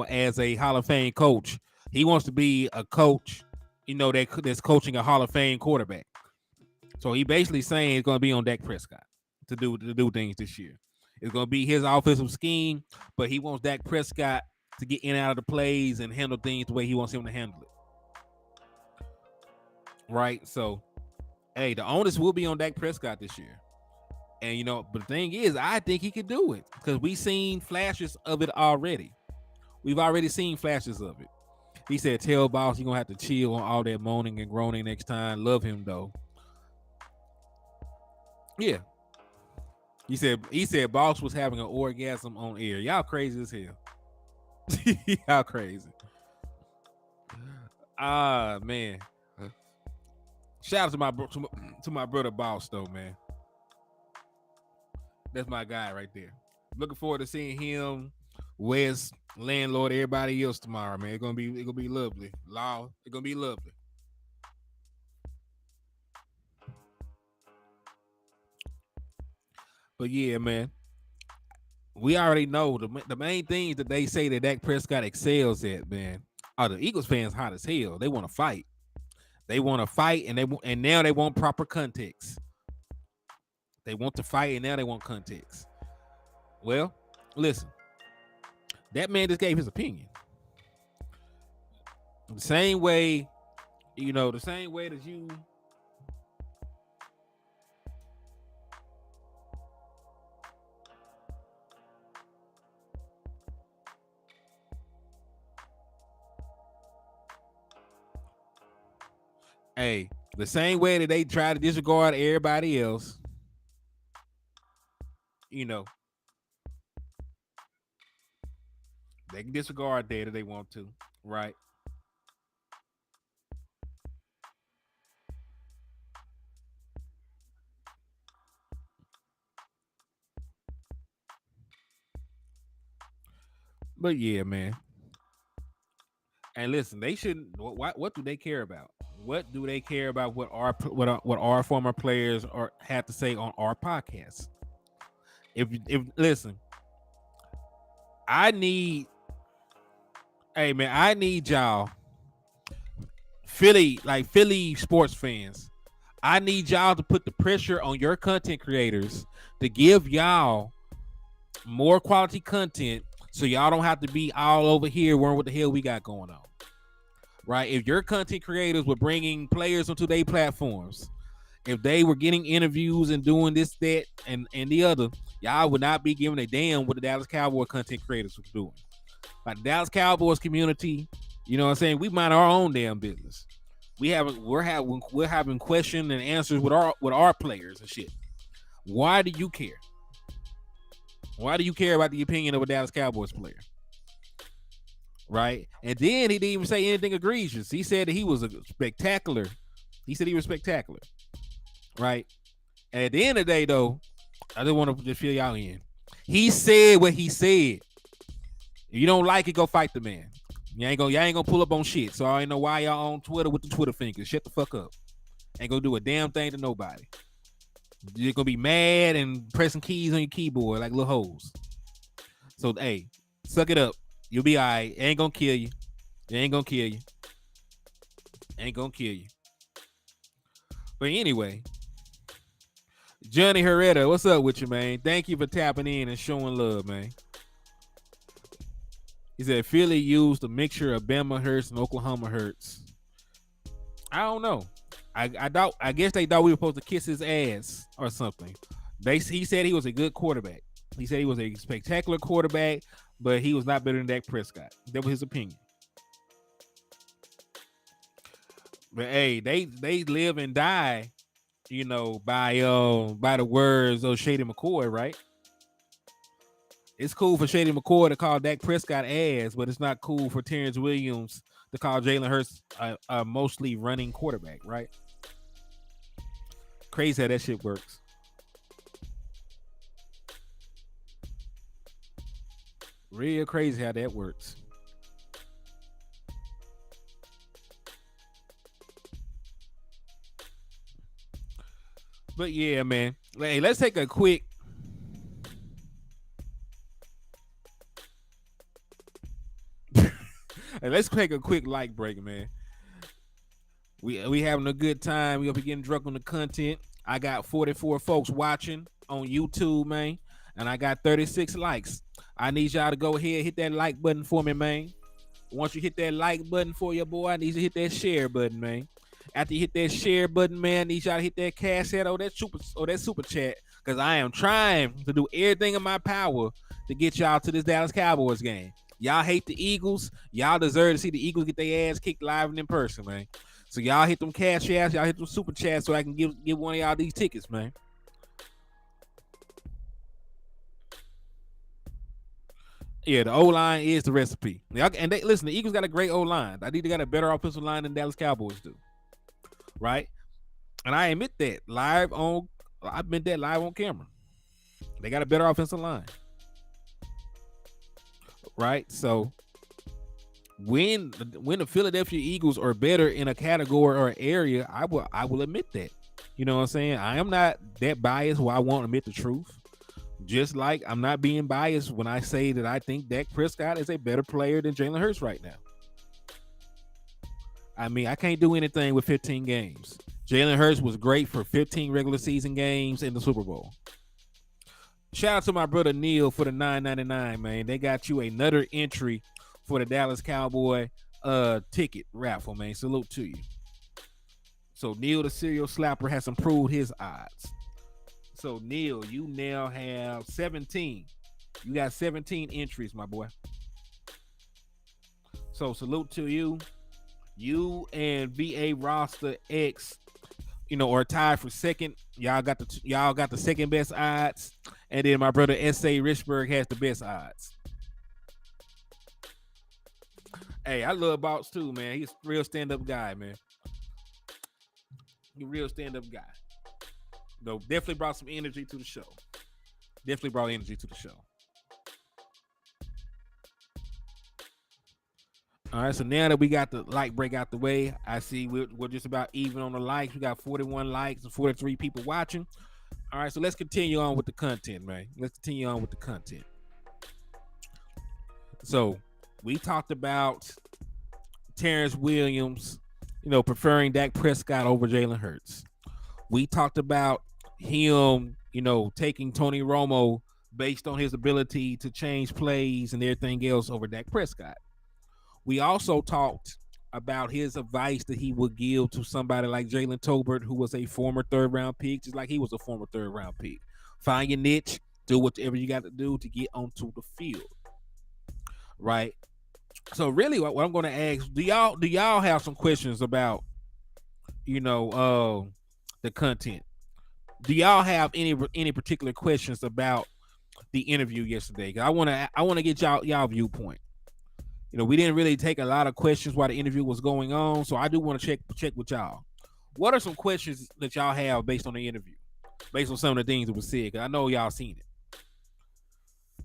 as a Hall of Fame coach. He wants to be a coach, that's coaching a Hall of Fame quarterback. So he basically saying it's going to be on Dak Prescott to do things this year. It's going to be his offensive scheme, but he wants Dak Prescott to get in and out of the plays and handle things the way he wants him to handle it. Right? So, hey, the onus will be on Dak Prescott this year. And, but the thing is, I think he could do it because we've seen flashes of it already. We've already seen flashes of it. He said, tell Boss you're going to have to chill on all that moaning and groaning next time. Love him, though. Yeah. He said Boss was having an orgasm on air. Y'all crazy as hell. Y'all crazy. Man. Shout out to my brother Boss, though, man. That's my guy right there. Looking forward to seeing him, Wes, Landlord, everybody else tomorrow, man. It's gonna be lovely. Law, it's gonna be lovely. But yeah, man, we already know the main things that they say that Dak Prescott excels at, man. Are the Eagles fans hot as hell? They want to fight. They want to fight, and now they want proper context. They want to fight, and now they want context. Well, listen, that man just gave his opinion. The same way that you. Hey, the same way that they try to disregard everybody else, they can disregard data they want to, right? But yeah, man. And listen, they shouldn't. What do they care about? What do they care about? What our former players have to say on our podcast? If listen, I need y'all, Philly sports fans. I need y'all to put the pressure on your content creators to give y'all more quality content, so y'all don't have to be all over here wondering what the hell we got going on. Right? If your content creators were bringing players onto their platforms, if they were getting interviews and doing this, that, and the other, y'all would not be giving a damn what the Dallas Cowboys content creators were doing. Like the Dallas Cowboys community, you know what I'm saying? We mind our own damn business. We're having questions and answers with our players and shit. Why do you care? Why do you care about the opinion of a Dallas Cowboys player? Right? And then he didn't even say anything egregious. He said that he was spectacular. He said he was spectacular. Right? And at the end of the day, though, I just want to just fill y'all in. He said what he said. If you don't like it, go fight the man. Y'all ain't gonna pull up on shit. So I ain't know why y'all on Twitter with the Twitter fingers. Shut the fuck up. Ain't gonna do a damn thing to nobody. You're gonna be mad and pressing keys on your keyboard like little hoes. So hey, suck it up. You'll be all right. It ain't gonna kill you. It ain't gonna kill you. Ain't gonna kill you. But anyway, Johnny Herrera, what's up with you, man? Thank you for tapping in and showing love, man. He said Philly used a mixture of Bama Hurts and Oklahoma Hurts. I don't know. I guess they thought we were supposed to kiss his ass or something. He said he was a good quarterback. He said he was a spectacular quarterback, but he was not better than Dak Prescott. That was his opinion. But hey, they live and die, you know, by the words of Shady McCoy, right? It's cool for Shady McCoy to call Dak Prescott ass, but it's not cool for Terrance Williams to call Jalen Hurts a mostly running quarterback, right? Crazy how that shit works. Real crazy how that works. But yeah, man. Hey, let's take a quick. Hey, let's take a quick light break, man. We having a good time. We gonna be getting drunk on the content. I got 44 folks watching on YouTube, man, and I got 36 likes. I need y'all to go ahead, hit that like button for me, man. Once you hit that like button for your boy, I need you to hit that share button, man. After you hit that share button, man, I need y'all to hit that cash out or that super chat, because I am trying to do everything in my power to get y'all to this Dallas Cowboys game. Y'all hate the Eagles. Y'all deserve to see the Eagles get their ass kicked live and in person, man. So y'all hit them cash outs, y'all hit them super chats so I can give one of y'all these tickets, man. Yeah, the O-line is the recipe. And listen, the Eagles got a great O-line. I think they got a better offensive line than Dallas Cowboys do. Right? And I admit that I admit that live on camera. They got a better offensive line. Right? So when the Philadelphia Eagles are better in a category or area, I will admit that. You know what I'm saying? I am not that biased where I won't admit the truth. Just like I'm not being biased when I say that I think Dak Prescott is a better player than Jalen Hurts right now. I mean, I can't do anything with 15 games. Jalen Hurts was great for 15 regular season games in the Super Bowl. Shout out to my brother Neil for the $9.99, man. They got you another entry for the Dallas Cowboy ticket raffle, man. Salute to you. So Neil the serial slapper has improved his odds. So Neil, you now have 17. You got 17 entries, my boy. So salute to you. You and VA Roster X, you know, are tied for second. Y'all got the second best odds, and then my brother S.A. Richburg has the best odds. Hey, I love Box too, man. He's a real stand-up guy, man. He's a real stand-up guy. Though definitely brought some energy to the show. Definitely brought energy to the show. All right, so now that we got the like break out the way, I see we're just about even on the likes. We got 41 likes and 43 people watching. All right, so let's continue on with the content, man. Let's continue on with the content. So we talked about Terrance Williams, you know, preferring Dak Prescott over Jalen Hurts. We talked about him, you know, taking Tony Romo based on his ability to change plays and everything else over Dak Prescott. We also talked about his advice that he would give to somebody like Jalen Tolbert, who was a former third-round pick, just like he was a former third-round pick. Find your niche, do whatever you got to do to get onto the field, right? So really, what I'm going to ask, do y'all have some questions about, you know, the content? Do y'all have any particular questions about the interview yesterday? I want to get y'all viewpoint. You know, we didn't really take a lot of questions while the interview was going on, so I do want to check with y'all. What are some questions that y'all have based on the interview, based on some of the things that was said? Because I know y'all seen it.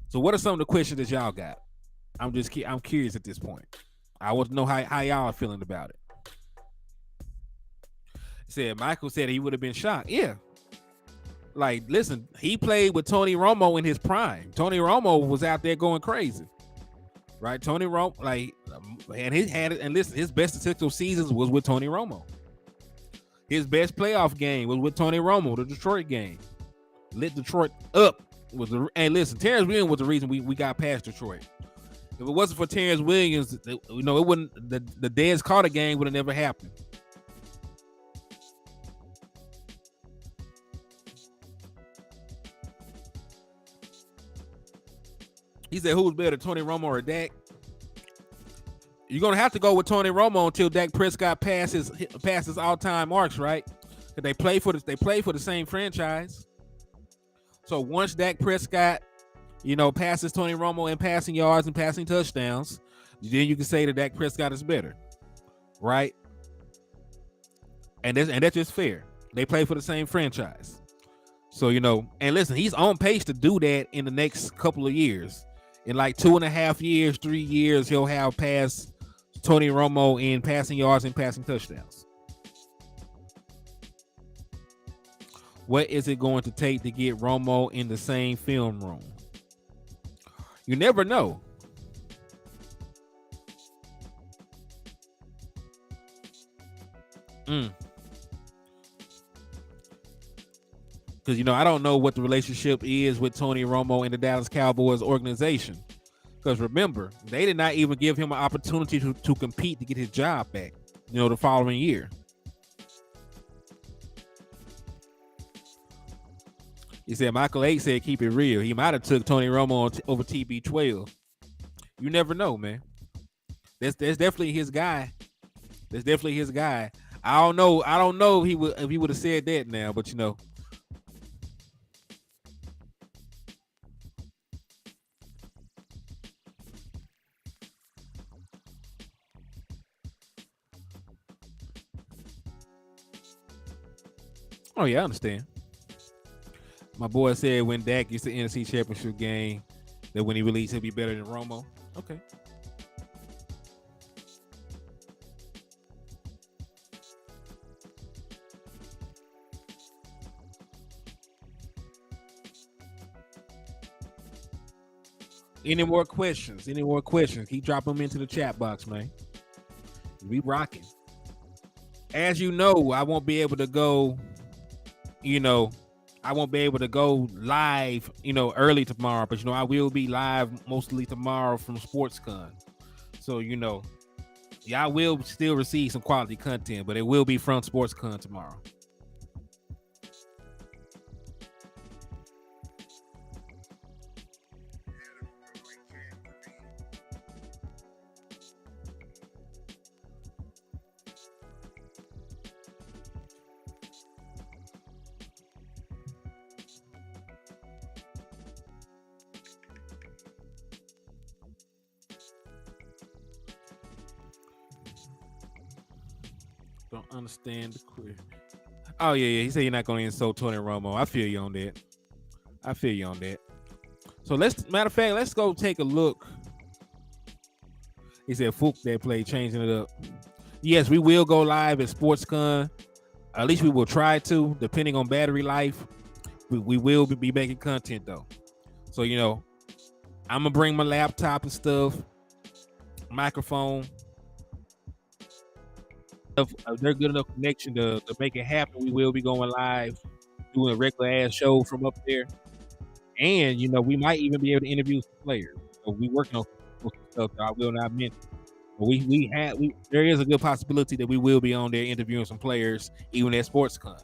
So, what are some of the questions that y'all got? I'm curious at this point. I want to know how y'all are feeling about it. Michael said he would have been shocked. Yeah. Like, listen, he played with Tony Romo in his prime. Tony Romo was out there going crazy, right? Tony Romo, like, and he had it. And listen, his best statistical seasons was with Tony Romo. His best playoff game was with Tony Romo, the Detroit game. Lit Detroit up. And listen, Terrance Williams was the reason we got past Detroit. If it wasn't for Terrance Williams, it wouldn't. The Dez Carter game would have never happened. He said, "Who's better, Tony Romo or Dak?" You're gonna have to go with Tony Romo until Dak Prescott passes all-time marks, right? Because they play for the same franchise. So once Dak Prescott, passes Tony Romo in passing yards and passing touchdowns, then you can say that Dak Prescott is better, right? And that's just fair. They play for the same franchise. So, and listen, he's on pace to do that in the next couple of years. In like 2.5 years, 3 years, he'll have passed Tony Romo in passing yards and passing touchdowns. What is it going to take to get Romo in the same film room? You never know. Because, I don't know what the relationship is with Tony Romo and the Dallas Cowboys organization. Because remember, they did not even give him an opportunity to compete to get his job back, the following year. He said, Michael A said, keep it real. He might have took Tony Romo over TB12. You never know, man. That's definitely his guy. That's definitely his guy. I don't know if he would have said that now, but Oh yeah, I understand. My boy said when Dak gets the NFC Championship game, that when he released, he'll be better than Romo. Okay. Any more questions? Keep dropping them into the chat box, man. We rocking. As you know, I won't be able to go, live, early tomorrow, but I will be live mostly tomorrow from SportsCon. So, y'all will still receive some quality content, but it will be from SportsCon tomorrow. Don't understand the query. Oh yeah. He said you're not going to insult Tony Romo. I feel you on that. So matter of fact, let's go take a look. He said Fook that play changing it up. Yes, we will go live at SportsCon. At least we will try to, depending on battery life. We will be making content though. So I'm gonna bring my laptop and stuff, microphone. If they're good enough connection to make it happen, we will be going live, doing a regular ass show from up there. And we might even be able to interview some players. So we working on some stuff that I will not mention. But there is a good possibility that we will be on there interviewing some players, even at SportsCon.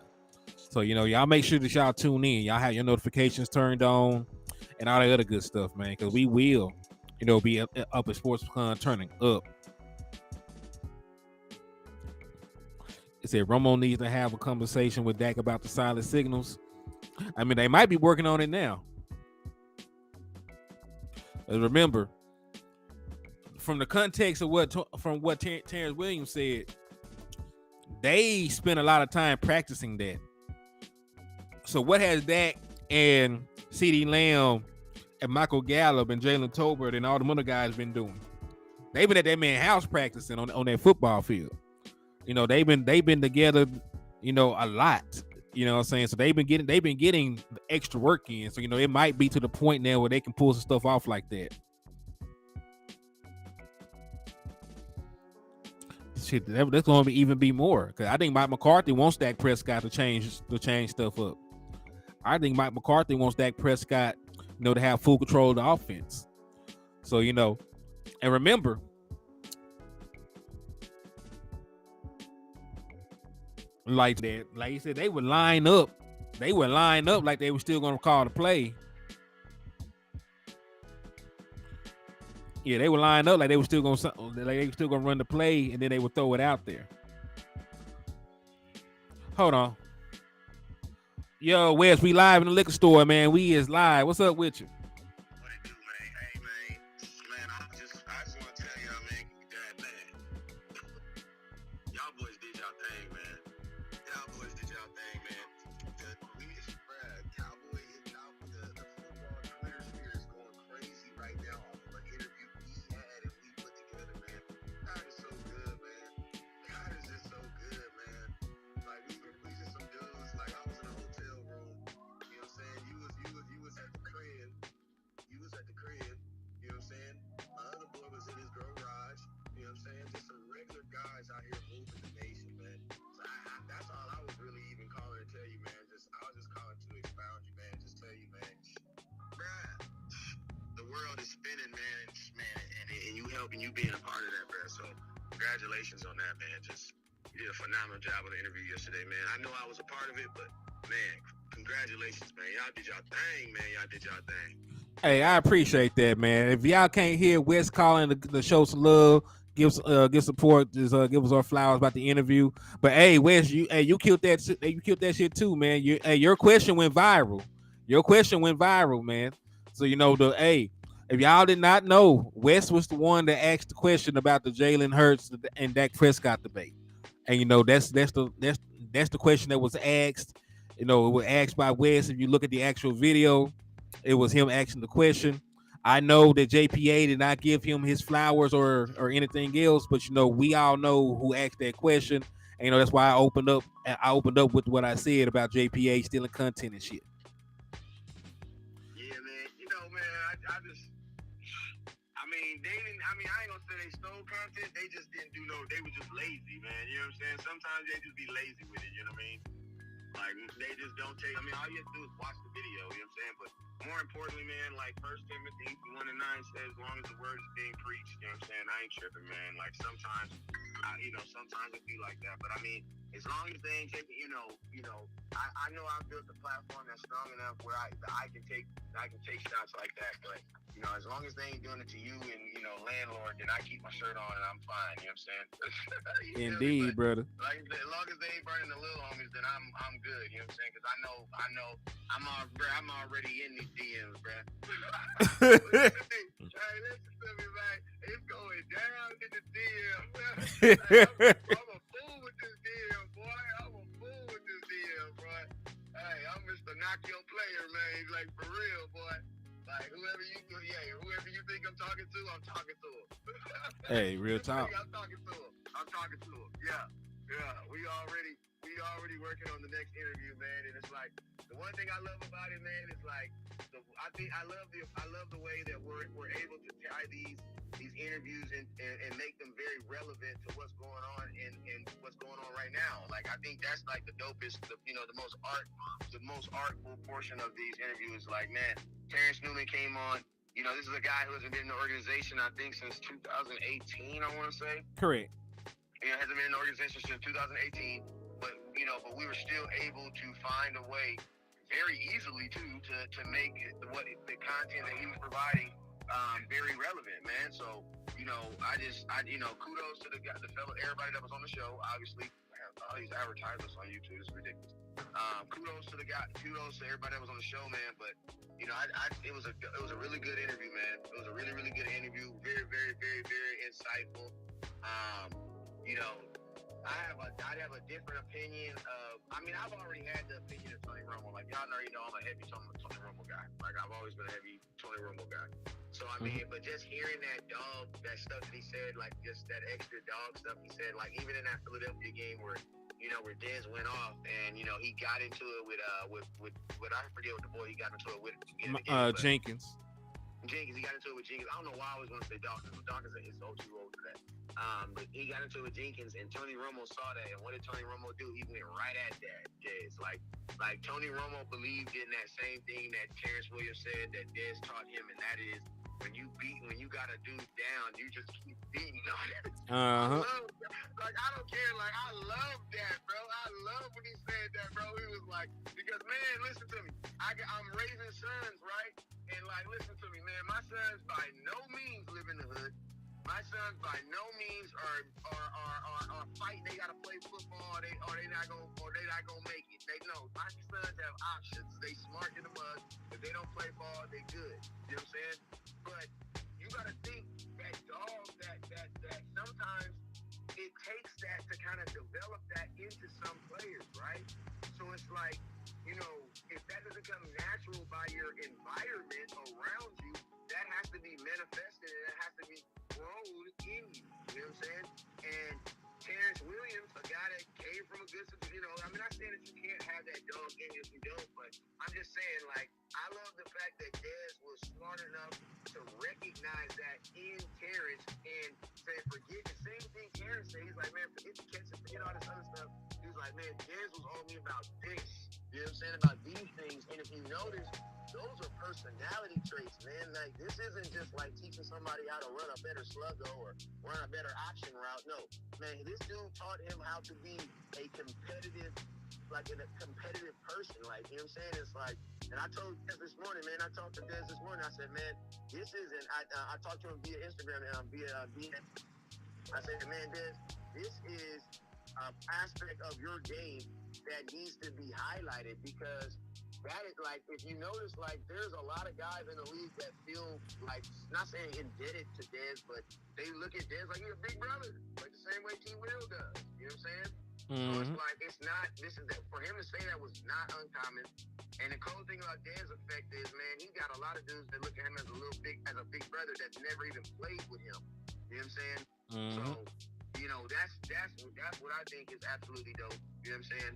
So y'all make sure that y'all tune in. Y'all have your notifications turned on and all that other good stuff, man. Because we will, be up at SportsCon turning up. It said Romo needs to have a conversation with Dak about the silent signals. I mean, they might be working on it now. Remember, from the context of what Terrance Williams said, they spent a lot of time practicing that. So what has Dak and CeeDee Lamb and Michael Gallup and Jalen Tolbert and all the other guys been doing? They've been at that man's house practicing on that football field. They've been together, a lot. You know what I'm saying? So they've been getting the extra work in. So it might be to the point now where they can pull some stuff off like that. Shit, that's going to even be more, because I think Mike McCarthy wants Dak Prescott to change stuff up. I think Mike McCarthy wants Dak Prescott, to have full control of the offense. So and remember, like that, like you said, they would line up like they were still going to call the play. Yeah, they would line up like they were still going to run the play, and then they would throw it out there. Hold on. Yo, Wes, we live in the liquor store, man. We is live. What's up with you? What it do, man? Hey, man, I just want to tell y'all, man, y'all boys did y'all thing, man. The football Twitter sphere is going crazy right now off of an interview we had and we put together, man. God is so good, man. God is just so good, man. Like, we were pleasing some dudes. Like, I was in a hotel room. You know what I'm saying? You was at the crib. You was at the crib. You know what I'm saying? My other boy was in his garage. You know what I'm saying? Just some regular guys out here moving the nation, man. So that's all I was really even calling to tell you, man. I was just calling to expound you, man. Just tell you, man. Bruh, the world is spinning, man. And you helping, you being a part of that, bruh. So congratulations on that, man. You did a phenomenal job on the interview yesterday, man. I know I was a part of it, but man, congratulations, man. Y'all did y'all thing, man. Y'all did y'all thing. Hey, I appreciate that, man. If y'all can't hear Wes calling the show some love, give support, just give us our flowers about the interview. But hey, Wes, you killed that. You killed that shit too, man. Your question went viral. Your question went viral, man. So if y'all did not know, Wes was the one that asked the question about the Jalen Hurts and Dak Prescott debate. And that's the question that was asked. It was asked by Wes. If you look at the actual video, it was him asking the question. I know that JPA did not give him his flowers or anything else, but we all know who asked that question. And that's why I opened up with what I said about JPA stealing content and shit. Yeah, man. Man, I ain't gonna say they stole content. They just didn't do they were just lazy, man. You know what I'm saying? Sometimes they just be lazy with it, you know what I mean? Like, they just don't take, all you have to do is watch the video, you know what I'm saying? But more importantly, man, like 1 Timothy 1:9 says, as long as the word is being preached, you know what I'm saying? I ain't tripping, man. Like, sometimes it be like that. But as long as they ain't taking, I know I've built a platform that's strong enough where I can take shots like that. But, as long as they ain't doing it to you and, landlord, then I keep my shirt on and I'm fine, you know what I'm saying? Indeed, brother. Like, as long as they ain't burning the little homies, then I'm good, you know what I'm saying? Because I'm already in these DMs, bro. Hey, listen to me, man. It's going down in the DM, man. I'm a fool with this DM, boy. Hey, I'm Mr. Knock Your Player, man. Like, for real, boy. Like, whoever you think I'm talking to him. Hey, real talk. I'm talking to him. Yeah. We already working on the next interview, man. And it's like, the one thing I love about it, man, is like, I love the way that we're able to tie these interviews and make them very relevant to what's going on and what's going on right now. Like, I think that's like the dopest, the most artful portion of these interviews. Like, man, Terrance Newman came on. This is a guy who hasn't been in the organization, I think, since 2018, I want to say. Correct. Hasn't been in the organization since 2018, but we were still able to find a way very easily to make the content that he was providing very relevant, man. So kudos to the fellow, everybody that was on the show. Obviously, all these advertisements on YouTube is ridiculous. Kudos to everybody that was on the show, man. But it was a really good interview, man. It was a really, really good interview. Very, very, very, very insightful. I'd have a different opinion of. I've already had the opinion of Tony Romo. Like, y'all already know I'm a heavy Tony Romo guy. Like, I've always been a heavy Tony Romo guy. So but just hearing that stuff that he said, like just that extra dog stuff he said, like even in that Philadelphia game where he where Dez went off, and he got into it with I forget what the boy he got into it with at the beginning of the game, Jenkins. Jenkins, he got into it with Jenkins. I don't know why I was going to say Dawkins, but Dawkins is so too old for that. But he got into it with Jenkins, and Tony Romo saw that. And what did Tony Romo do? He went right at that, Dez. Like Tony Romo believed in that same thing that Terrance Williams said that Dez taught him, and that is when you got a dude down, you just keep beating on it. I don't care. Like, I love that, bro. I love when he said that, bro. He was like, because, man, listen to me. I'm raising sons, right? And, like, listen to me, man. My sons by no means live in the hood. My sons by no means are fighting. They gotta play football. They not gonna make it. They know my sons have options. They smart in the mud. If they don't play ball, they good. You know what I'm saying? But you gotta think that dog that sometimes it takes that to kind of develop that into some players, right? So it's like, if that doesn't come natural by your environment around you, that has to be manifested and it has to be grown in you. You know what I'm saying? And Terrance Williams, a guy that came from a good, I'm not saying that you can't have that dog in you if you don't, but I'm just saying, like, I love the fact that Dez was smart enough to recognize that in Terrance and say, forget the same thing Terrance said. He's like, man, forget the catch and forget all this other stuff. He's like, man, Dez was on me about this. You know what I'm saying? About these things. And if you notice, those are personality traits, man. Like, this isn't just like teaching somebody how to run a better sluggo or run a better option route. No, man, this dude taught him how to be a competitive person. Like, you know what I'm saying? It's like, and I told Dez this morning, man, I talked to Dez this morning. I said, man, this isn't, I talked to him via Instagram and via DM. I said, man, Dez, this is an aspect of your game that needs to be highlighted, because that is, like, if you notice, like, there's a lot of guys in the league that feel like, not saying indebted to Dez, but they look at Dez like he's a big brother, like the same way T. Will does. You know what I'm saying? So it's like, it's not, for him to say that was not uncommon. And the cool thing about Dez's effect is, man, he got a lot of dudes that look at him as a big brother that never even played with him. You know what I'm saying? So, that's what I think is absolutely dope. You know what I'm saying?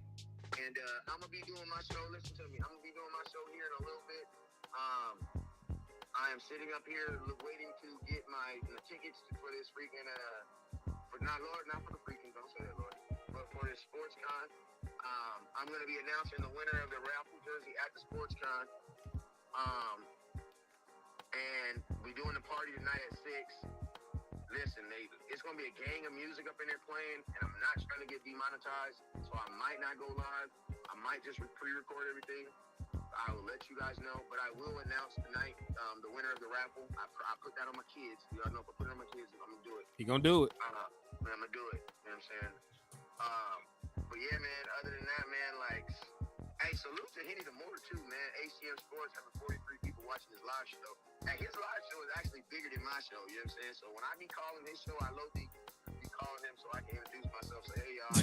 And I'm going to be doing my show. Listen to me. I'm going to be doing my show here in a little bit. I am sitting up here waiting to get my tickets for this freaking, not for the freaking, don't say that, Lord, but for this sports con. I'm going to be announcing the winner of the raffle jersey at the sports con. And we're doing the party tonight at 6. Listen, it's going to be a gang of music up in there playing, and I'm not trying to get demonetized, so I might not go live. I might just pre-record everything. I will let you guys know, but I will announce tonight the winner of the raffle. I put that on my kids. You guys know if I put it on my kids, I'm going to do it. He going to do it. I'm going to do it. You know what I'm saying? But yeah, man, other than that, man, like, hey, salute to Hennythemoor too, man. HCM Sports having 43 people watching his live show. Hey, his live show is actually bigger than my show, you know what I'm saying? So when I be calling his show, I low-key be calling him so I can introduce myself. Say, hey, y'all,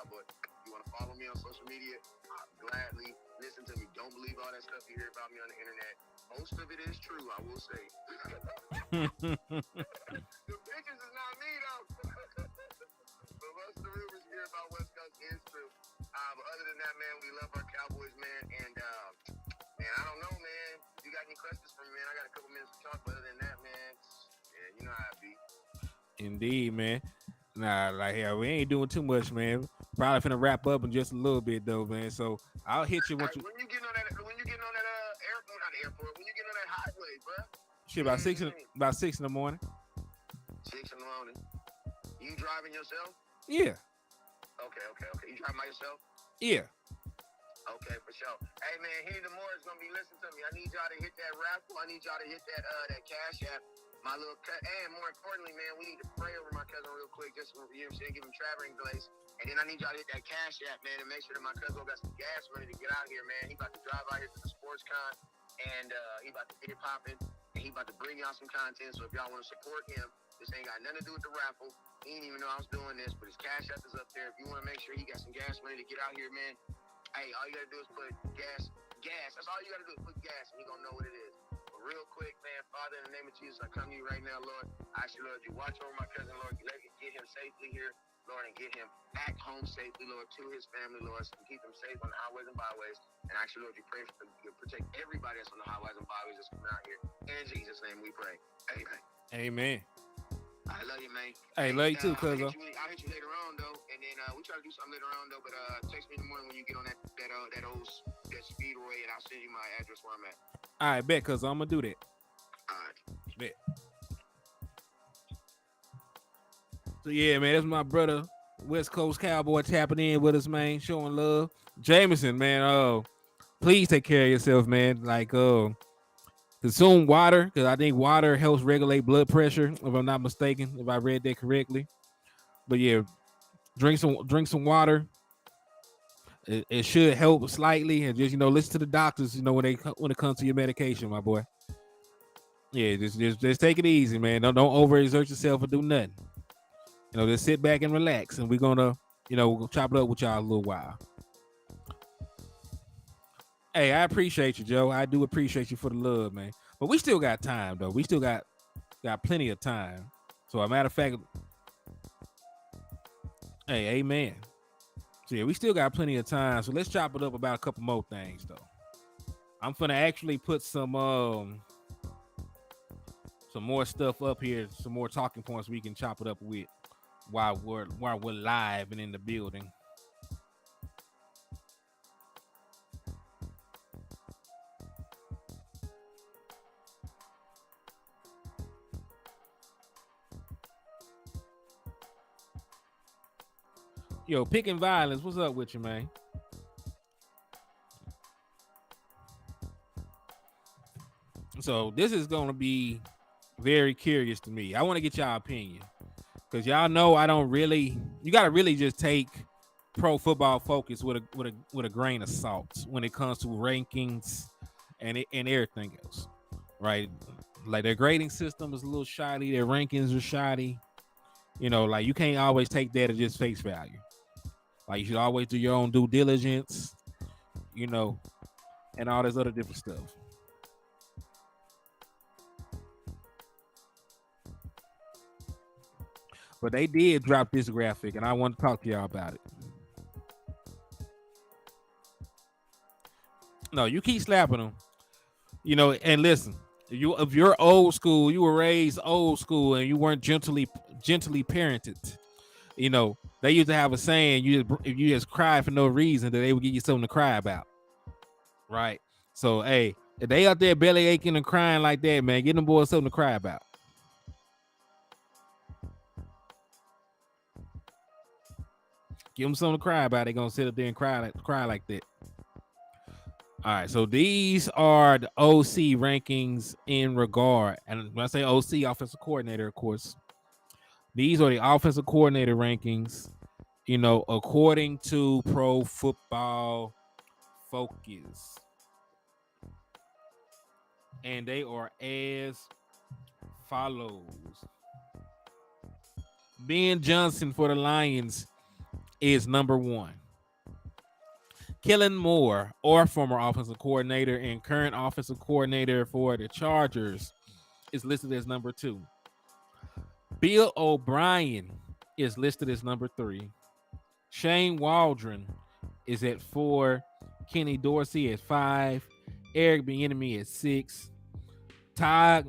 but you want to follow me on social media? I'll gladly listen to me. Don't believe all that stuff you hear about me on the internet. Most of it is true, I will say. The pictures is not me, though. But most of the rumors you hear about West Coast is true. But other than that, man, we love our Cowboys, man. And, man, I don't know, man. If you got any questions for me, man, I got a couple minutes to talk. But other than that, man, yeah, you know how it be. Indeed, man. Nah, like, yeah, we ain't doing too much, man. Probably finna wrap up in just a little bit, though, man. So I'll hit you once you. When you get on that airport, when you get on that highway, bro. Shit, about 6 in the morning. 6 in the morning. You driving yourself? Yeah. Okay. You driving by yourself? Yeah. Okay, for sure. Hey, man, Hennythemoor is going to be listening to me. I need y'all to hit that raffle. I need y'all to hit that Cash App. My little cut. And more importantly, man, we need to pray over my cousin real quick. Just, you know what I'm saying, give him traveling grace. And then I need y'all to hit that Cash App, man, and make sure that my cousin got some gas money to get out here, man. He about to drive out here to the sports con. And he about to get it popping. And he about to bring y'all some content. So if y'all want to support him, this ain't got nothing to do with the raffle. He didn't even know I was doing this, but his Cash App is up there. If you want to make sure he got some gas money to get out here, man, hey, all you got to do is put gas. That's all you got to do is put gas, and he going to know what it is. But real quick, man, Father, in the name of Jesus, I come to you right now, Lord. I ask you, Lord, you watch over my cousin, Lord. You let me get him safely here. Lord, and get him back home safely, Lord, to his family, Lord, and keep him safe on the highways and byways. And actually, Lord, you protect everybody that's on the highways and byways that's coming out here. In Jesus' name we pray. Amen. Amen. I love you, man. Hey, love you too, cuz. I'll hit you later on, though, and then we try to do something later on, though. But text me in the morning when you get on that speedway, and I'll send you my address where I'm at. All right, bet, cuz I'm gonna do that. All right. Bet. So yeah, man, that's my brother, West Coast Cowboy, tapping in with us, man, showing love. Jameson, man, please take care of yourself, man. Like, consume water, because I think water helps regulate blood pressure, if I'm not mistaken, if I read that correctly. But yeah, drink some water. It should help slightly, and just listen to the doctors. When it comes to your medication, my boy. Yeah, just take it easy, man. Don't overexert yourself or do nothing. Just sit back and relax, and we're gonna we'll chop it up with y'all a little while. Hey, I appreciate you, Joe. I do appreciate you for the love, man. But we still got time, though. We still got plenty of time. So, a matter of fact, hey, amen. So, yeah, we still got plenty of time. So, let's chop it up about a couple more things, though. I'm finna actually put some more stuff up here, some more talking points we can chop it up with while we're live and in the building. Yo, Picking Violence, what's up with you, man? So this is going to be very curious to me. I want to get y'all opinion, because y'all know I don't really. You got to really just take Pro Football Focus with a grain of salt when it comes to rankings and everything else, right? Like, their grading system is a little shoddy, their rankings are shoddy. Like, you can't always take that at just face value. Like, you should always do your own due diligence, and all this other different stuff. But they did drop this graphic, and I want to talk to y'all about it. No, you keep slapping them, and listen, if you're old school, you were raised old school, and you weren't gently parented. They used to have a saying: if you just cry for no reason, that they would give you something to cry about, right? So, hey, if they out there belly aching and crying like that, man, get them boys something to cry about. Give them something to cry about. They're gonna sit up there and cry like that. All right, so these are the OC rankings in regard, and when I say OC, offensive coordinator, of course. These are the offensive coordinator rankings, according to Pro Football Focus. And they are as follows. Ben Johnson for the Lions is number 1. Kellen Moore, or former offensive coordinator and current offensive coordinator for the Chargers, is listed as number 2. Bill O'Brien is listed as number 3. Shane Waldron is at 4. Kenny Dorsey at 5. Eric Bieniemy at 6. Todd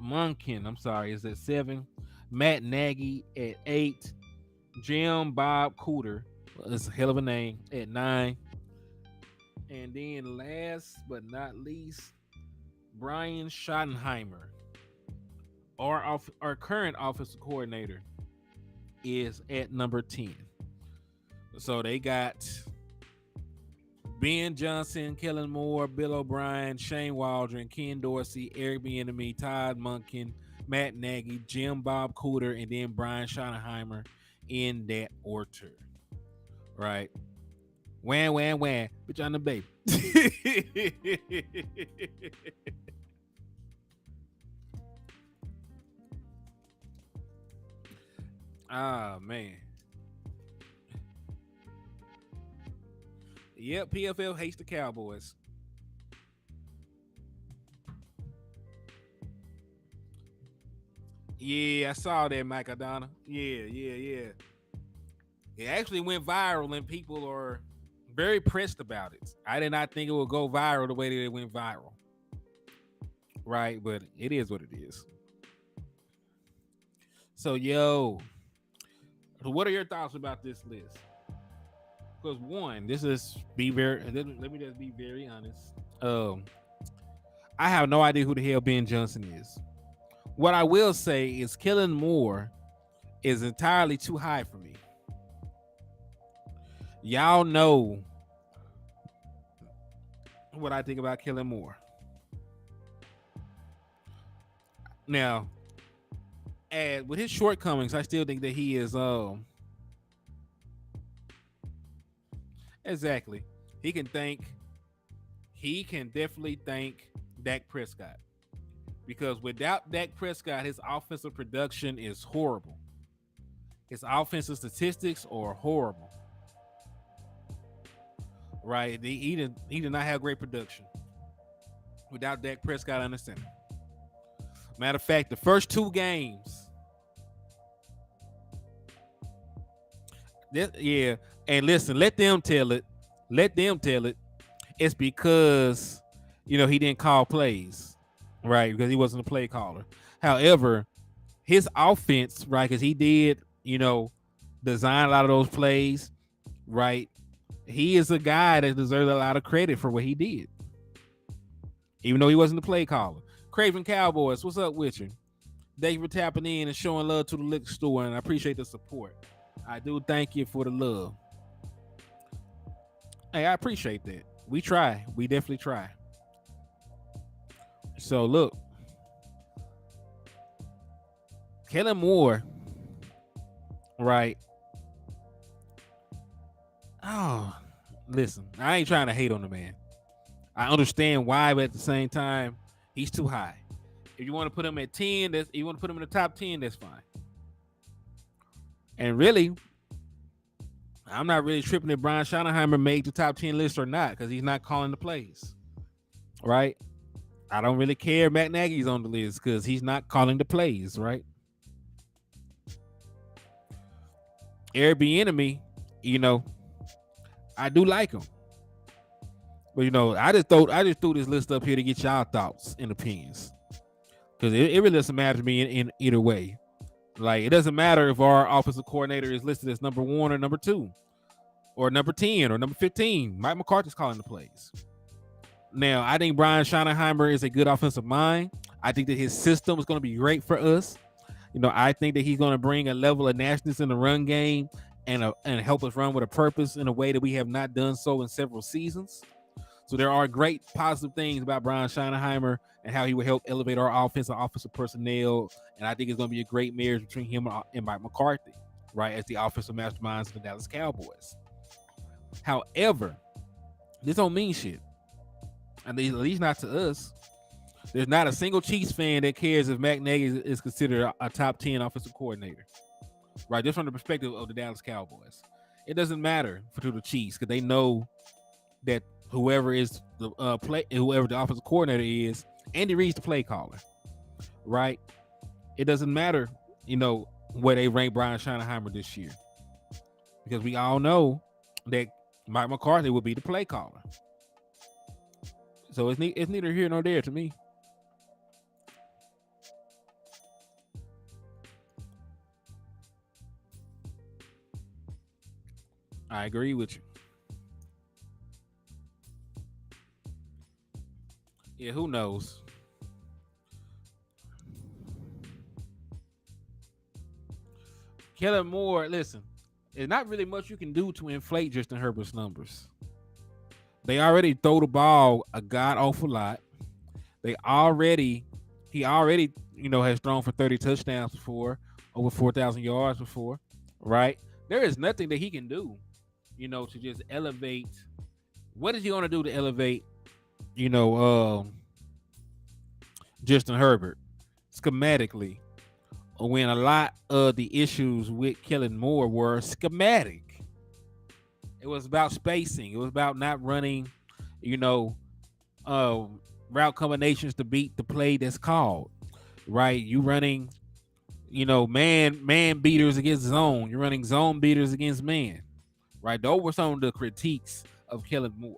Monken, is at 7. Matt Nagy at 8. Jim Bob Cooter, that's a hell of a name, at 9. And then last but not least, Brian Schottenheimer, our current offensive coordinator, is at number 10. So they got Ben Johnson, Kellen Moore, Bill O'Brien, Shane Waldron, Ken Dorsey, Eric Bieniemy, Todd Monken, Matt Nagy, Jim Bob Cooter, and then Brian Schottenheimer in that order. Right? Wham, wham, wham. Bitch on the baby. Ah, man. Yep, PFL hates the Cowboys. Yeah, I saw that, Mike Adana. Yeah. It actually went viral, and people are very pressed about it. I did not think it would go viral the way that it went viral. Right, but it is what it is. So, what are your thoughts about this list? Because one, let me just be very honest. I have no idea who the hell Ben Johnson is. What I will say is Kellen Moore is entirely too high for me. Y'all know what I think about Kellen Moore. Now, and with his shortcomings, I still think that he is exactly. He can definitely thank Dak Prescott. Because without Dak Prescott, his offensive production is horrible. His offensive statistics are horrible. Right? He did not have great production without Dak Prescott on the center. Matter of fact, the first two games. And listen, let them tell it. It's because, he didn't call plays. Right, because he wasn't a play caller. However, his offense, right, because he did, design a lot of those plays, right? He is a guy that deserves a lot of credit for what he did, even though he wasn't the play caller. Craven Cowboys, what's up with you? Thank you for tapping in and showing love to the liquor store, and I appreciate the support. I do thank you for the love. Hey, I appreciate that. We try. We definitely try. So look, Kellen Moore, right? Oh, listen, I ain't trying to hate on the man. I understand why, but at the same time, he's too high. If you want to put him at 10, you want to put him in the top 10, that's fine. And really, I'm not really tripping if Brian Schottenheimer made the top 10 list or not, because he's not calling the plays, right? I don't really care if Matt Nagy's on the list because he's not calling the plays, right? Eric Bieniemy, I do like him. But I just threw this list up here to get y'all thoughts and opinions. Because it really doesn't matter to me in either way. Like, it doesn't matter if our offensive coordinator is listed as number 1 or number 2, or number 10 or number 15. Mike McCarthy's calling the plays. Now, I think Brian Schottenheimer is a good offensive mind. I think that his system is going to be great for us. I think that he's going to bring a level of nastiness in the run game and help us run with a purpose in a way that we have not done so in several seasons. So there are great positive things about Brian Schottenheimer and how he will help elevate our offensive personnel. And I think it's going to be a great marriage between him and Mike McCarthy, right, as the offensive masterminds of the Dallas Cowboys. However, this don't mean shit. At least not to us. There's not a single Chiefs fan that cares if Matt Nagy is considered a top 10 offensive coordinator, right? Just from the perspective of the Dallas Cowboys. It doesn't matter to the Chiefs because they know that whoever the offensive coordinator is, Andy Reid's the play caller, right? It doesn't matter, where they rank Brian Schottenheimer this year, because we all know that Mike McCarthy will be the play caller. So it's neither here nor there to me. I agree with you. Yeah, who knows? Kellen Moore, listen, there's not really much you can do to inflate Justin Herbert's numbers. They already throw the ball a god awful lot. He already, has thrown for 30 touchdowns before, over 4,000 yards before, right? There is nothing that he can do, to just elevate. What is he going to do to elevate, Justin Herbert schematically, when a lot of the issues with Kellen Moore were schematic? It was about spacing. It was about not running, route combinations to beat the play that's called, right? You running man beaters against zone. You're running zone beaters against man. Right? Those were some of the critiques of Kellen Moore.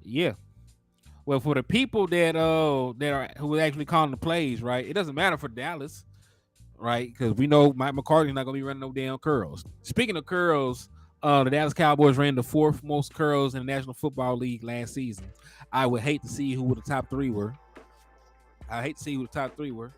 Yeah. Well, for the people that are who are actually calling the plays, right? It doesn't matter for Dallas, right? Because we know Mike McCarthy's not gonna be running no damn curls. Speaking of curls, the Dallas Cowboys ran the 4th most curls in the National Football League last season. I would hate to see who the top 3 were. I hate to see who the top 3 were.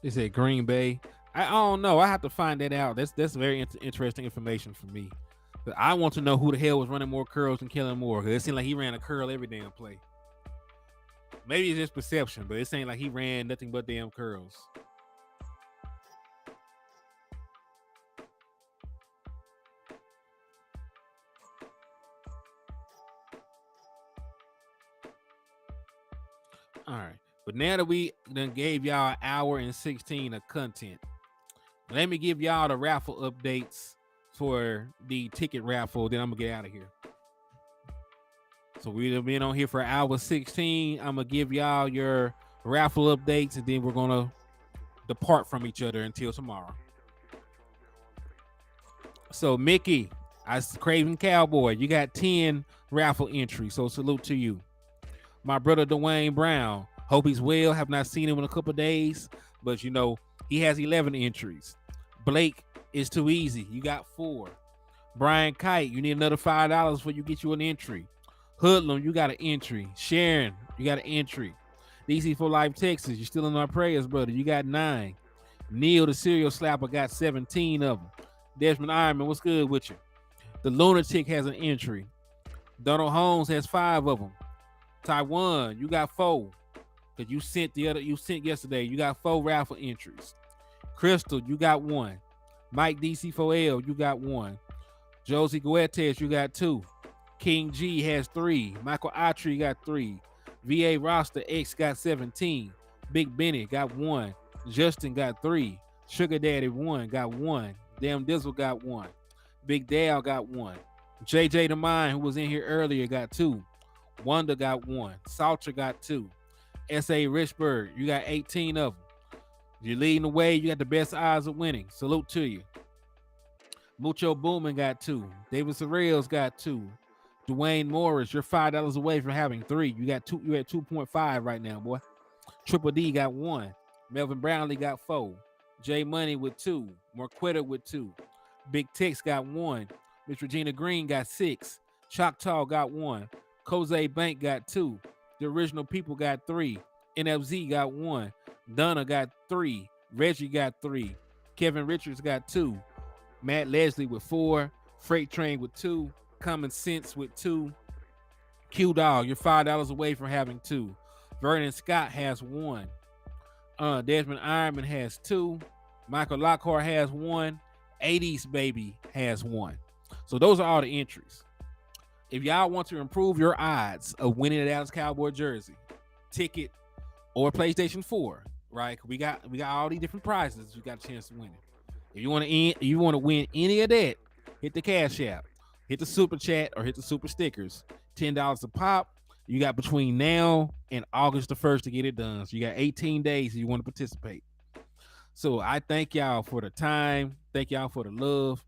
They said Green Bay. I don't know. I have to find that out. That's very interesting information for me. But I want to know who the hell was running more curls than Kellen Moore, because it seemed like he ran a curl every damn play. Maybe it's just perception, but it seemed like he ran nothing but damn curls. All right. But now that we done gave y'all an hour and 16 of content, let me give y'all the raffle updates for the ticket raffle. Then I'm gonna get out of here. So we've been on here for hour 16. I'm gonna give y'all your raffle updates, and then we're gonna depart from each other until tomorrow. So Mickey, Craven Cowboy, you got 10 raffle entries. So salute to you. My brother Dwayne Brown, hope he's well. Have not seen him in a couple of days, but he has 11 entries. Blake is too easy. You got 4. Brian Kite, you need another $5 before you get you an entry. Hoodlum, you got an entry. Sharon, you got an entry. DC for Life Texas, you're still in our prayers, brother. You got 9. Neil, the serial slapper, got 17 of them. Desmond Ironman, what's good with you? The Lunatic has an entry. Donald Holmes has 5 of them. Taiwan, you got 4. Because you sent yesterday. You got 4 raffle entries. Crystal, you got 1. Mike DC4L, you got 1. Josie Guetes, you got 2. King G has 3. Michael Autry got 3. VA Roster X got 17. Big Benny got 1. Justin got 3. Sugar Daddy 1 got 1. Damn Dizzle got 1. Big Dale got 1. JJ the Mine, who was in here earlier, got 2. Wonder got 1. Salter got 2. S.A. Richburg, you got 18 of them. You're leading the way. You got the best odds of winning. Salute to you. Mucho Boomin got 2. David Sorrells got 2. Dwayne Morris, you're $5 away from having 3. You got 2. You're at 2.5 right now, boy. Triple D got 1. Melvin Brownlee got 4. J Money with 2. Marquetta with 2. Big Tex got 1. Miss Regina Green got 6. Choctaw got 1. Jose Bank got 2. The Original People got 3. NFZ got 1. Donna got 3. Reggie got 3. Kevin Richards got 2. Matt Leslie with 4. Freight Train with 2. Common Sense with 2. Q Dog, you're $5 away from having 2. Vernon Scott has 1. Desmond Ironman has 2. Michael Lockhart has 1. 80s Baby has 1. So those are all the entries. If y'all want to improve your odds of winning a Dallas Cowboy jersey, ticket, or PlayStation 4, right? We got all these different prizes. You got a chance to win it. If you want to win any of that, hit the Cash App, hit the Super Chat, or hit the Super Stickers. $10 a pop. You got between now and August the 1st to get it done. So you got 18 days if you want to participate. So I thank y'all for the time. Thank y'all for the love.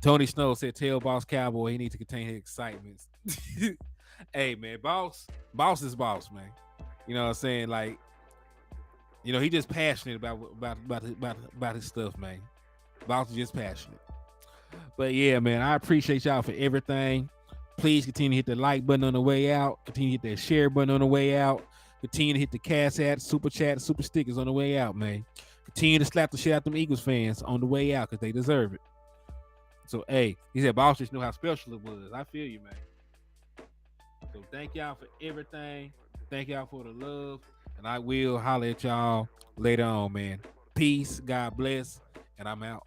Tony Snow said, tell Boss Cowboy he needs to contain his excitement. Hey, man, boss is boss, man. You know what I'm saying? Like, he just passionate about his stuff, man. Boss is just passionate. But yeah, man, I appreciate y'all for everything. Please continue to hit the like button on the way out. Continue to hit that share button on the way out. Continue to hit the Cash App, Super Chat, Super Stickers on the way out, man. Continue to slap the shit out them Eagles fans on the way out because they deserve it. So hey, he said Ball Street knew how special it was. I feel you, man. So thank y'all for everything. Thank y'all for the love. And I will holler at y'all later on, man. Peace, God bless, and I'm out.